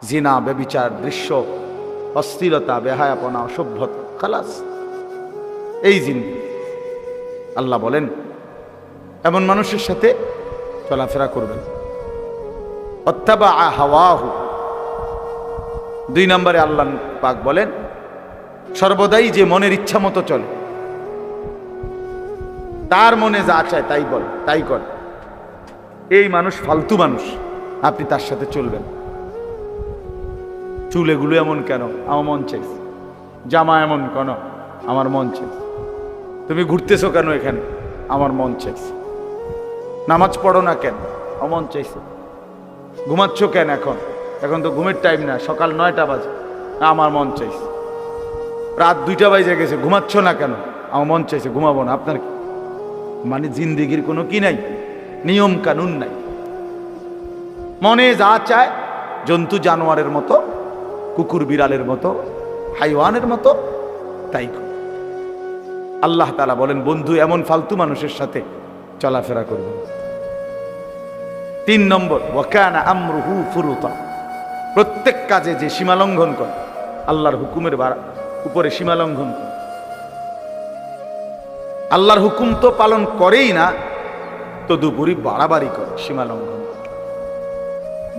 জিনা ব্যভিচার দৃশ্য, অশ্লীলতা, বেহায়াপনা, অসভ্যতা, খালাস, এই জিনিস। আল্লাহ বলেন এমন মানুষের সাথে চলাফেরা করবেন। অত্তাবা হাওয়াহু, 2 নম্বরে আল্লাহ পাক বলেন সর্বদাই যে মনের ইচ্ছা মতো চলে, তার মনে যা চায় তাই বল, তাই কর, এই মানুষ ফালতু মানুষ, আপনি তার সাথে চলবেন। চুল এগুলো এমন কেন, আমার মন চাইছে, জামা এমন কেন, আমার মন চাইছে, তুমি ঘুরতেছো কেন এখানে, আমার মন চাইছে, নামাজ পড়ো না কেন, আমার মন চাইছে, ঘুমাচ্ছ কেন এখন, এখন তো ঘুমের টাইম না, সকাল 9টা বাজে, আমার মন চাইছে, রাত 2টা বাজে গেছে, ঘুমাচ্ছ না কেন, আমার মন চাইছে, ঘুমাবো না। আপনার কি মানে জিন্দেগির কোনো কি নাই, নিয়ম কানুন নাই, মনে যা চায় জন্তু জানোয়ারের মতো, কুকুর বিড়ালের মতো, হাইওয়ানের মতো তাই কর। আল্লাহ তাআলা বলেন বন্ধু এমন ফালতু মানুষের সাথে চলাফেরা করবেন। 3 নম্বর, ওয়াকানা আমরুহু ফুরুতা, প্রত্যেক কাজে যে সীমা লঙ্ঘন করে, আল্লাহর হুকুমের উপরে সীমা লঙ্ঘন করে, আল্লাহর হুকুম তো পালন করেই না, তদুপরি বাড়াবাড়ি করে, সীমা লঙ্ঘন করে,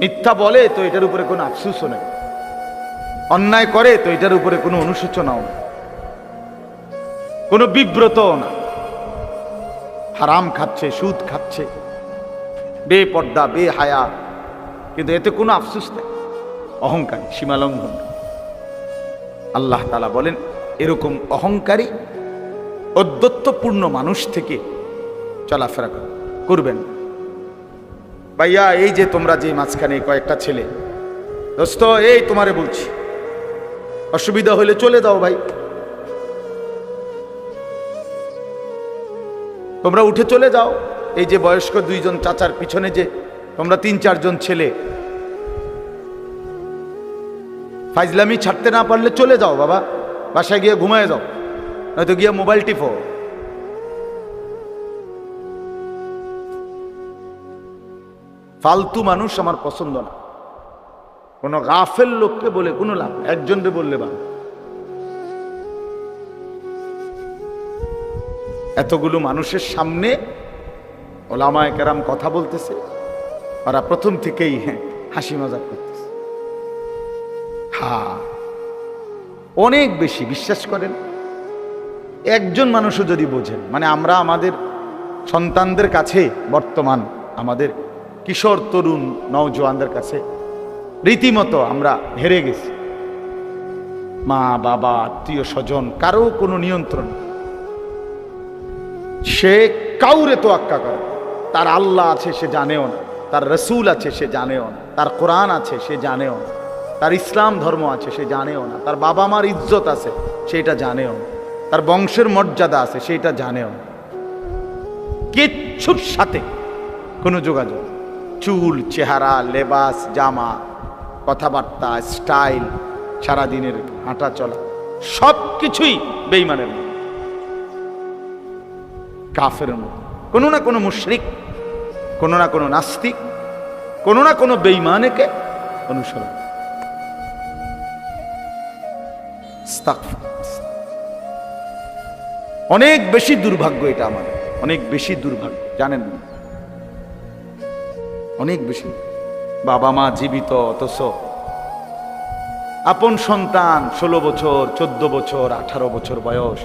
মিথ্যা বলে তো এটার উপরে কোনো আফসোসও নেই, অন্যায় করে তো এটার উপরে কোনো অনুশোচনাও না, কোনো বিব্রতও না, হারাম খাচ্ছে, সুদ খাচ্ছে, বেপর্দা, বেহায়া, কিন্তু এতে কোনো আফসোস নেই, অহংকারী, সীমা লঙ্ঘন। আল্লাহ তাআলা বলেন এরকম অহংকারী অদ্যত্বপূর্ণ মানুষ থেকে চলাফেরা করবেন। ভাইয়া এই যে তোমরা যে মাঝখানে কয়েকটা ছেলে, দোস্ত এই তোমারে বলছি, অসুবিধা হলে চলে যাও ভাই, তোমরা উঠে চলে যাও, এই যে বয়স্ক দুইজন চাচার পিছনে যে তোমরা 3-4 জন ছেলে, ফাইজলামি ছাড়তে না পারলে চলে যাও বাবা, বাসায় গিয়ে ঘুমায় যাও, নয়তো গিয়ে মোবাইল টিপো। ফালতু মানুষ আমার পছন্দ না। কোনো গাফেল লোককে বলে কোনো লাভ, একজনকে বললে বা এতগুলো মানুষের সামনে ওলামায়ে কেরাম কথা বলতেছে, ওরা প্রথম থেকেই হাসি মজাক করতেছে। হ্যাঁ, অনেক বেশি বিশ্বাস করেন। একজন মানুষও যদি বোঝেন, মানে আমরা আমাদের সন্তানদের কাছে, বর্তমান আমাদের কিশোর তরুণ নওজোয়ানদের কাছে রীতিমতো আমরা হেরে গেছি। মা বাবা আত্মীয় স্বজন কারো কোনো নিয়ন্ত্রণ, সে কাউরে তোয়াক্কা করে। তার আল্লাহ আছে সে জানেও না, তার রসুল আছে সে জানেও না, তার কোরআন আছে সে জানেও না, তার ইসলাম ধর্ম আছে সে জানেও না, তার বাবা মার ইজ্জত আছে সেটা জানেও না, তার বংশের মর্যাদা আছে সেটা জানেও না। কিচ্ছুর সাথে কোনো যোগাযোগ, চুল, চেহারা, লেবাস, জামা, কথাবার্তা, স্টাইল, সারাদিনের হাঁটা চলা, সব কিছুই বেঈমানের মতো, কাফের মতো। কোনো না কোনো মুশরিক, কোনো না কোনো নাস্তিক, কোনো না কোনো বেঈমানকে অনুসরণ। অনেক বেশি দুর্ভাগ্য এটা আমাদের, অনেক বেশি দুর্ভাগ্য, জানেন না? অনেক বেশি। বাবা মা জীবিত, অথচ আপন সন্তান 16 বছর, 14 বছর, 18 বছর বয়স,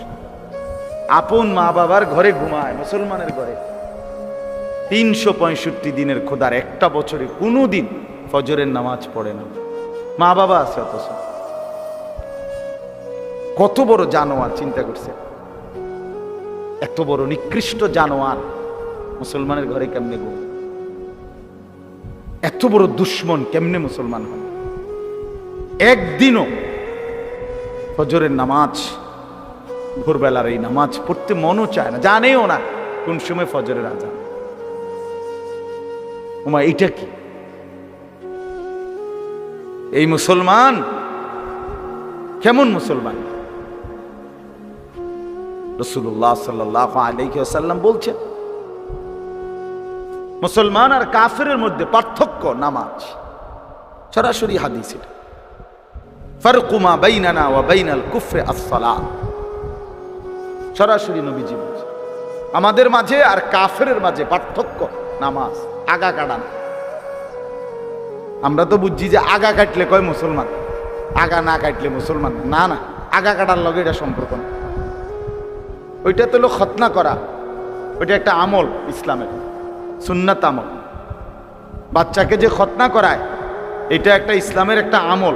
আপন মা বাবার ঘরে ঘুমায়, মুসলমানের ঘরে। 365 দিনের খোদার একটা বছরে কোনো দিন ফজরের নামাজ পড়ে না, মা বাবা আছে অথচ। কত বড় জানোয়ার, চিন্তা করছে, এত বড় নিকৃষ্ট জানোয়ার মুসলমানের ঘরে কেমনে ঘুম? এত বড় দুশ্মন কেমনে মুসলমান হয়? একদিনও ফজরের নামাজ, ভোরবেলার এই নামাজ পড়তে মনও চায় না, জানেও না কোন সময় ফজরের আজান। ওমা, এটা কি? এই মুসলমান কেমন মুসলমান? রাসূলুল্লাহ সাল্লাল্লাহু আলাইহি ওয়াসাল্লাম বলছেন, মুসলমান আর কাফেরের মধ্যে পার্থক্য নামাজ। সরাসরি হাদিস এটা। ফারকু মা বাইনানা ওয়া বাইনাল কুফরি আস-সালাত। সরাসরি নবীজি বলেছেন, আমাদের মাঝে আর কাফেরের মাঝে পার্থক্য নামাজ। আগা কাটান। আমরা তো বুঝছি যে আগা কাটলে কয় মুসলমান, আগা না কাটলে মুসলমান না। না, আগা কাটার লগে এটা সম্পর্ক না। ওইটা তো হলো খতনা করা, ওইটা একটা আমল, ইসলামের সুন্নাত আমল। বাচ্চাকে যে খতনা করায়, এটা একটা ইসলামের একটা আমল,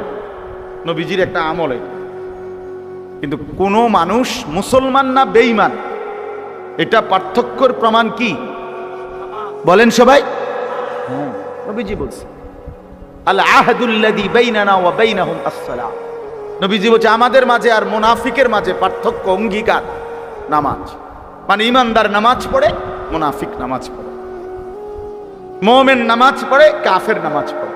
নবীজির একটা আমল। কিন্তু কোনো মানুষ মুসলমান না বেঈমান, এটা পার্থক্যর প্রমাণ কি বলেন সবাই? নবীজি বলছে, আল আহদুল্লাযী বাইনানা ওয়া বাইনাহুম আস-সালাত। নবীজি বলছে, আমাদের মাঝে আর মুনাফিকের মাঝে পার্থক্য, অঙ্গীকার নামাজ। মানে ইমানদার নামাজ পড়ে, মুনাফিক নামাজ পড়ে, মুমিন নামাজ পড়ে, কাফের নামাজ পড়ে।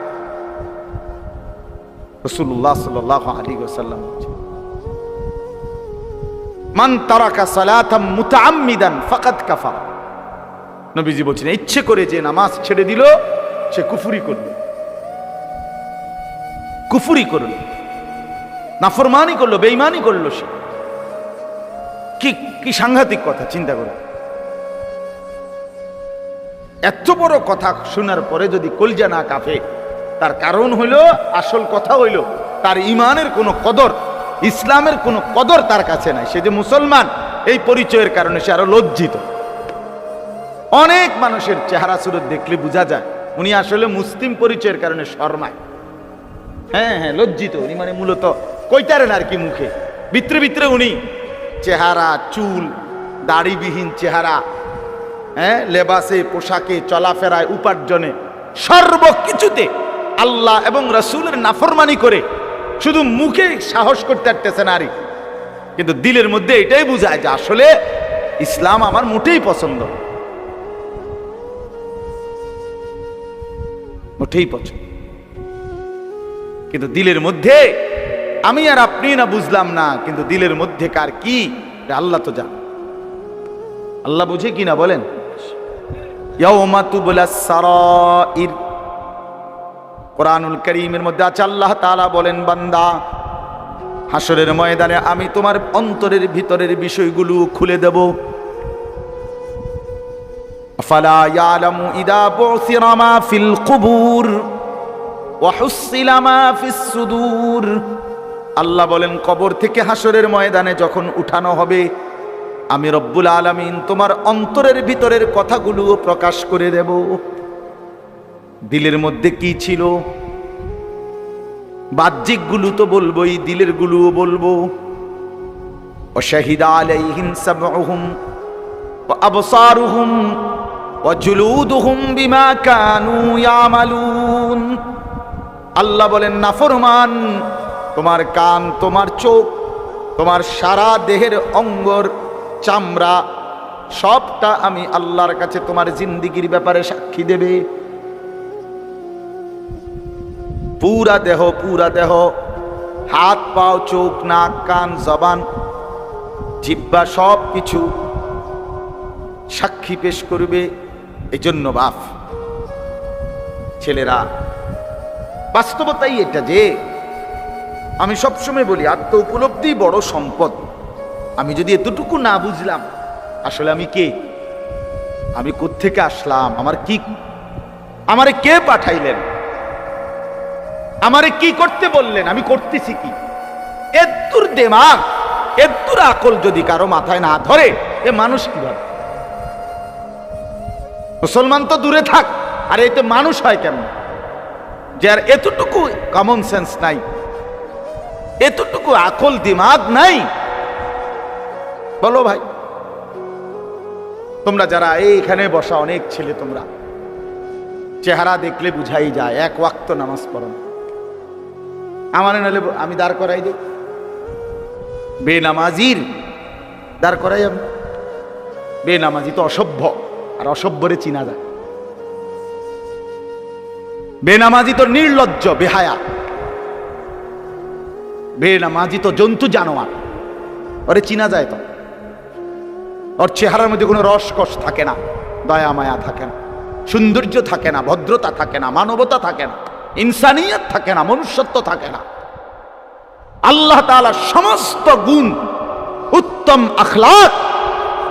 রাসূলুল্লাহ সাল্লাল্লাহু আলাইহি ওয়াসাল্লাম বলেছেন, মান তারাকা সালাতাম মুতাআম্মিদান ফাকাদ কাফার। নবীজি বলছেন, ইচ্ছে করে যে নামাজ ছেড়ে দিল সে কুফরি করল, কুফরি করল, নাফরমানি করলো, বেঈমানি করলো। সে কি সাংঘাতিক কথা, চিন্তা করে। এত বড় কথা শোনার পরে যদি কলজা না কাঁপে, তার কারণ হইল, আসল কথা হইল তার ইমানের কোনো কদর, ইসলামের কোনো কদর তার কাছে নাই। সে যে মুসলমান এই পরিচয়ের কারণে সে আরো লজ্জিত। অনেক মানুষের চেহারা সুরত দেখলে বোঝা যায় উনি আসলে মুসলিম পরিচয়ের কারণে শর্মায়। হ্যাঁ, লজ্জিত উনি, মানে মূলত কইতারেন আর কি মুখে, ভিতরে ভিতরে উনি চেহারা, চুল, দাড়িবিহীন চেহারা, লেবাসে, পোশাকে, চলাফেরায়, উপার্জনে, সর্বকিছুতে আল্লাহ এবং রাসূলের নাফরমানি করে শুধু মুখে সাহস করতে পারতেছে নারী, কিন্তু দিলের মধ্যে এটাই বুঝায় যে আসলে ইসলাম আমার মোটেই পছন্দ। মোটেই পছন্দ। কিন্তু দিলের মধ্যে আমি আর আপনি না বুঝলাম না, কিন্তু দিলের মধ্যে কার কি আল্লাহ তো জান। আল্লাহ বুঝে কি না বলেন? ইয়াউমা তুবলাস সারাইর, কোরআনুল কারীমের মধ্যে আছে আল্লাহ তাআলা বলেন, বান্দা হাসরের ময়দানে আমি তোমার অন্তরের ভিতরের বিষয়গুলো খুলে দেব। আফালা ইয়ালামু ইদা বুসিরা মা ফিল কুবুর ওয়া হুসিলা মা ফিস সুদূর। আল্লাহ বলেন, কবর থেকে হাসরের ময়দানে যখন উঠানো হবে, আমি রব্বুল আলামিন তোমার অন্তরের ভিতরের কথাগুলো প্রকাশ করে দেব। দিলের মধ্যে কি ছিল, বাহ্যিক গুলো তো বলবোই, দিলের গুলোও বলবো। ওয়া শাহিদা আলাইহিম সাবউহুম ওয়া আবসারুহুম ওয়া জুলুদুহুম বিমা কানু ইয়ামালুন। আল্লাহ বলেন, নাফরমান, তোমার কান, তোমার চোখ, তোমার সারা দেহের অঙ্গর চামড়া সবটা আমি আল্লাহর কাছে তোমার জিন্দিগির ব্যাপারে সাক্ষী দেবে। পুরা দেহ, হাত পাও, চোখ, নাক, কান, জবান, জিহ্বা সব কিছু সাক্ষী পেশ করবে। এই জন্য বাপ ছেলেরা, বাস্তবতাই এটা যে আমি সবসময় বলি, আত্ম উপলব্ধি বড় সম্পদ। আমি যদি এতটুকু না বুঝলাম আসলে আমি কে, আমি কোত্থেকে আসলাম, আমারে কে পাঠাইলেন, আমারে কি করতে বললেন, আমি করতেছি কি, এত্তুর দেমাগ, এত্তুর আকল যদি কারো মাথায় না ধরে, এ মানুষ কিভাবে? মুসলমান তো দূরে থাক, আর এতে মানুষ হয় কেমন? যার এতটুকু কমন সেন্স নাই, এতটুকু আকল দিমাগ নাই, বলো ভাই। তোমরা যারা এইখানে বসা অনেক ছেলে, তোমরা চেহারা দেখলে বুঝাই যায় এক ওয়াক্ত নামাজ পড়ো। আমার নাহলে আমি দাঁড় করাই দেব, বেনামাজির দাঁড় করাই আমি। বেনামাজি তো অসভ্য, আর অসভ্যরে চিনা যায়। বেনামাজি তো নির্লজ্জ, বেহায়া। বেনামাজি তো জন্তু জানোয়ার, ওরে চিনা যায় তো। ওর চেহারার মধ্যে কোনো রসকস থাকে না, দয়া মায়া থাকে না, সৌন্দর্য থাকে না, ভদ্রতা থাকে না, মানবতা থাকে না, ইনসানিয়ত থাকে না, মনুষ্যত্ব থাকে না। আল্লাহ তাআলা সমস্ত গুণ, উত্তম আখলাক,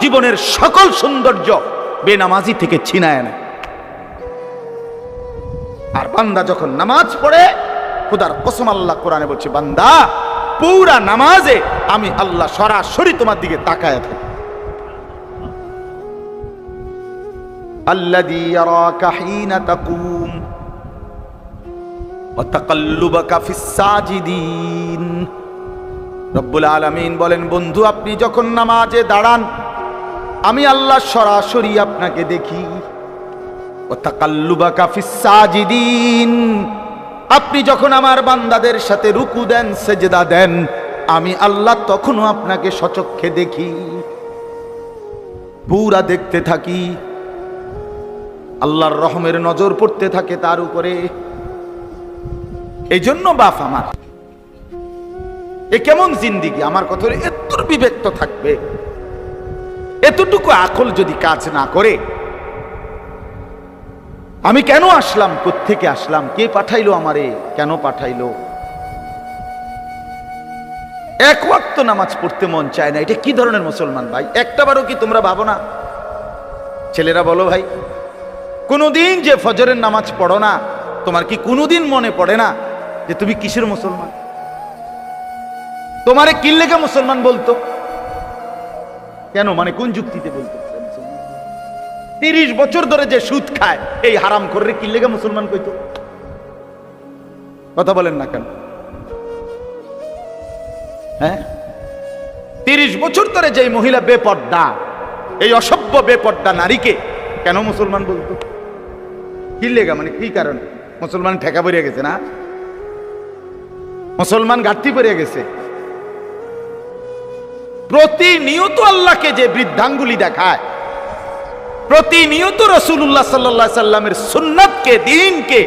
জীবনের সকল সৌন্দর্য বেনামাজি থেকে ছিনায় নেয়। আর বান্দা যখন নামাজ পড়ে, খোদার কসম আল্লাহ কোরআনে বলছে, বান্দা পুরা নামাজে আমি আল্লাহ সরাসরি তোমার দিকে তাকায় থাকি। আল্লাযী ইয়ারাকা হিনা তাকুম ওয়া তাকাল্লুবাকা ফিস সাজিদিন। রব্বুল আলামিন বলেন, বন্ধু আপনি যখন নামাজে দাঁড়ান, আমি আল্লাহ সরাসরি আপনাকে দেখি। ওয়া তাকাল্লুবাকা ফিস সাজিদিন, আপনি যখন আমার বান্দাদের সাথে রুকু দেন, সেজদা দেন, আমি আল্লাহ তখনও আপনাকে সচক্ষে দেখি, পুরা দেখতে থাকি। আল্লাহর রহমের নজর পড়তে থাকে তার উপরে। এই জন্য বাপ আমার, এ কেমন জিন্দিগি? আমার কথা হলো এতটুকু বিবেক তো থাকবে, এতটুকু আকল যদি কাজ না করে, আমি কেন আসলাম, কোত্থেকে আসলাম, কে পাঠাইলো আমারে, কেন পাঠাইলো? এক ওয়াক্ত নামাজ পড়তে মন চায় না, এটা কি ধরনের মুসলমান ভাই? একটাবারও কি তোমরা ভাবো না? ছেলেরা বলো ভাই, কোনোদিন যে ফজরের নামাজ পড়ো না, তোমার কি কোনোদিন মনে পড়ে না যে তুমি কিসের মুসলমান? তোমারে কি লেগে মুসলমান বলতো? কেন, মানে কোন যুক্তিতে বলতো? 30 বছর ধরে যে সুদ খায়, এই হারাম করে কি লেগে মুসলমান কইতো? কথা বলেন না কেন? হ্যাঁ, 30 বছর ধরে যে মহিলা বেপর্দা, এই অসভ্য বেপর্দা নারীকে কেন মুসলমান বলতো? কি লেগা, মানে কি কারণে? মুসলমান ঠেকা পড়িয়া গেছে না, মুসলমান ঘাটতি পড়িয়া গেছে। প্রতিনিয়ত আল্লাহকে যে বৃদ্ধাঙ্গুলি দেখায়, প্রতিনিয়ত রাসূলুল্লাহ সাল্লাল্লাহু আলাইহি সাল্লামের সুন্নাতকে, দ্বীনকে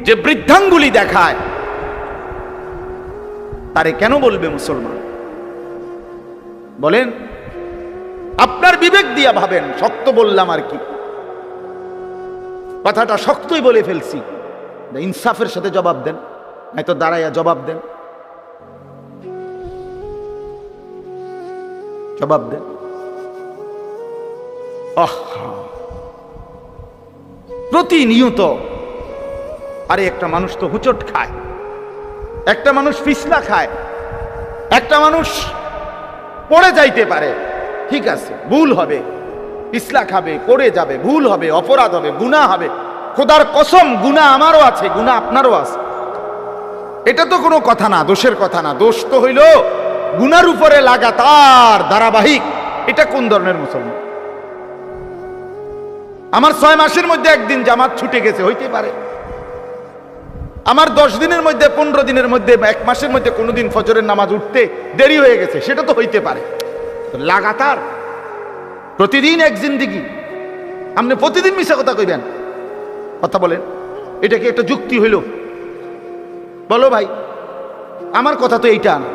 যে বৃদ্ধাঙ্গুলি দেখায় তারে কেন বলবে মুসলমান? বলেন, আপনার বিবেক দিয়া ভাবেন। শক্ত বললাম আর কি, কথাটা শক্তই বলে ফেলছি, ইনসাফের সাথে জবাব দেন, নয়তো দাঁড়াইয়া জবাব দেন, জবাব দেন। প্রতিনিয়ত আরে একটা মানুষ তো হুচট খায়, একটা মানুষ পিছলা খায়, একটা মানুষ পড়ে যাইতে পারে, ঠিক আছে, ভুল হবে, পিছলা খাবে, পড়ে যাবে, ভুল হবে, অপরাধ হবে, গুনাহ হবে। খোদার কসম, গুনাহ আমারও আছে, গুনাহ আপনারও আছে। এটা তো কোনো কথা না, দোষের কথা না। দোষ তো হইল গুনার উপরে লাগাতার ধারাবাহিক। এটা কোন ধরনের মুসলমান? আমার 6 মাসের মধ্যে একদিন জামাত ছুটে গেছে, হইতে পারে। আমার 10 দিনের মধ্যে, 15 দিনের মধ্যে, 1 মাসের মধ্যে কোনোদিন ফজরের নামাজ উঠতে দেরি হয়ে গেছে, সেটা তো হইতে পারে। লাগাতার প্রতিদিন এক জিন্দিগি, আপনি প্রতিদিন মিশা কথা কইবেন? কথা বলেন, এটা কি একটা যুক্তি হইল? বলো ভাই, আমার কথা তো এইটা না।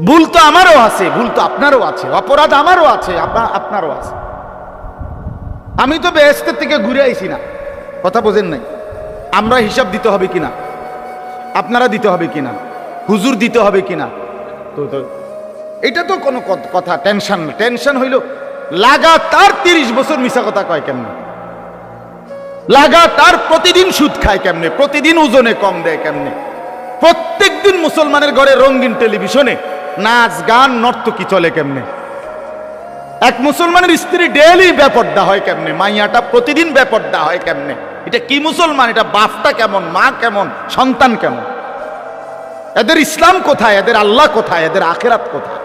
ভুল তো আমারও আছে, ভুল তো আপনারও আছে, অপরাধ আমারও আছে, আপনারও আছে। আমি তো বেহেশতের থেকে ঘুরে আইছি না, কথা বোঝেন নাই? আমরা হিসাব দিতে হবে কিনা, আপনারা দিতে হবে কিনা, হুজুর দিতে হবে কিনা, তো এটা তো কোনো কথা টেনশন না। টেনশন হইল লাগাতার 30 বছর মিশা কথা কয় কেমনে, লাগাতার প্রতিদিন সুদ খায় কেমনে, প্রতিদিন ওজনে কম দেয় কেমনে, প্রত্যেক দিন মুসলমানের ঘরে রঙিন টেলিভিশনে নাচ গান নর্তকী চলে কেমনে, এক মুসলমানের স্ত্রী ডেইলি বেপর্দা হয় কেমনে, মাইয়াটা প্রতিদিন বেপর্দা হয় কেমনে। এটা কি মুসলমান? এটা বাপটা কেমন, মা কেমন, সন্তান কেমন? এদের ইসলাম কোথায়? এদের আল্লাহ কোথায়? এদের আখিরাত কোথায়?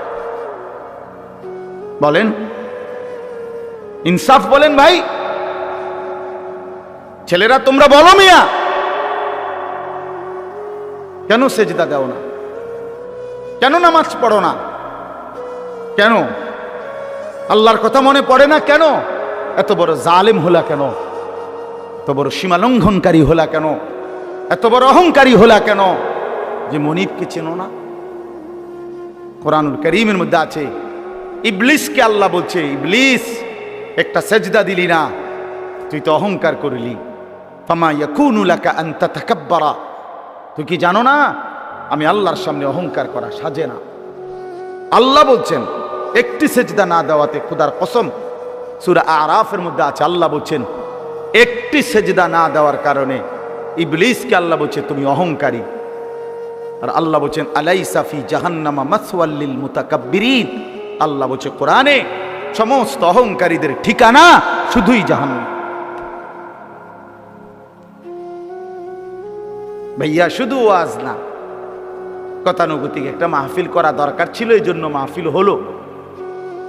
বলেন, ইনসাফ বলেন ভাই। ছেলেরা তোমরা বলো মিয়া, কেন সেজদা দাও না? কেন নামাজ পড়ো না? কেন আল্লাহর কথা মনে পড়ে না? কেন এত বড় জালেম হলা? কেন এত বড় সীমা লঙ্ঘনকারী হলা? কেন এত বড় অহংকারী হলা? কেন যে মনিবকে চেনো না? কোরআনুল কারীমের মধ্যে আছে, ইবলিসকে আল্লাহ বলছে, ইবলিস একটা সেজদা দিলি না, তুই তো অহংকার করলি। ফামা ইয়াকুনু লাকা আন তাতাকাব্বারা, তুই কি জানো না আমি আল্লাহর সামনে অহংকার করা সাজে না। আল্লাহ বলছেন একটি সেজদা না দেওয়াতে, খোদার কসম, সূরা আরাফের মধ্যে আছে, আল্লাহ বলছেন একটি সেজদা না দেওয়ার কারণে ইবলিসকে আল্লাহ বলছে তুমি অহংকারী। আর আল্লাহ বলছেন আলাইসা ফি জাহান্নামা মাসওয়াল লিল মুতাকাব্বিরিন, আল্লাহ বলছে কোরআনে সমস্ত অহংকারীদের ঠিকানা শুধুই জাহান্নাম। ভাইয়া শুধু ওয়াজ না, গতানুগতিক একটা মাহফিল করা দরকার ছিল, এই জন্য মাহফিল হলো।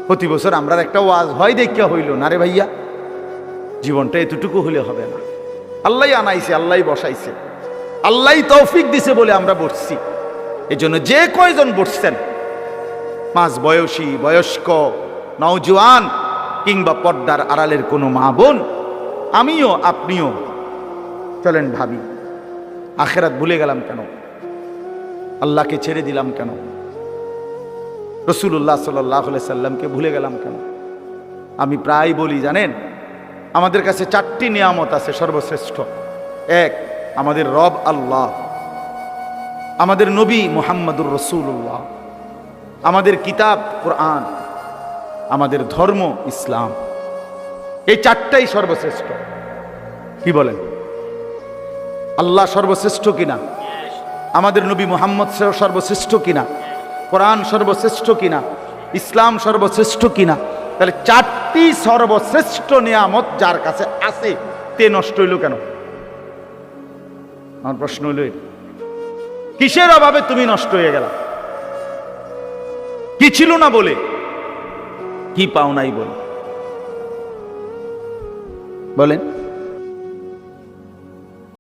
প্রতি বছর আমরা একটা ওয়াজ হয় দেখিয়া হইল না রে ভাইয়া, জীবনটা এতটুকু হলে হবে না। আল্লাহ আনাইছে, আল্লাহ বসাইছে, আল্লাহ তৌফিক দিছে বলে আমরা বসছি। এই জন্য যে কয়জন বসছেন, মাঝ বয়সী, বয়স্ক, নওজোয়ান কিংবা পর্দার আড়ালের কোনো মা বোন, আমিও আপনিও চলেন ভাবি, আখেরাত ভুলে গেলাম কেন? আল্লাহকে ছেড়ে দিলাম কেন? রাসূলুল্লাহ সাল্লাল্লাহু আলাইহি সাল্লামকে ভুলে গেলাম কেন? আমি প্রায় বলি জানেন, আমাদের কাছে 4টি নিয়ামত আছে সর্বশ্রেষ্ঠ। এক, আমাদের রব আল্লাহ, আমাদের নবী মুহাম্মদুর রাসূলুল্লাহ, আমাদের কিতাব কোরআন, আমাদের ধর্ম ইসলাম। এই 4টাই সর্বশ্রেষ্ঠ। কি বলেন? আল্লাহ সর্বশ্রেষ্ঠ কিনা? আমাদের নবী মুহাম্মদ সর্বশ্রেষ্ঠ কিনা? কোরআন সর্বশ্রেষ্ঠ কিনা? ইসলাম সর্বশ্রেষ্ঠ কিনা? তাহলে 4টি সর্বশ্রেষ্ঠ নিয়ামত যার কাছে আছে, তে নষ্ট হইল কেন? আমার প্রশ্ন হইল, কিসের অভাবে তুমি নষ্ট হয়ে গেলা? কি ছিল না বলে? কি পাও নাই বলে? বলেন।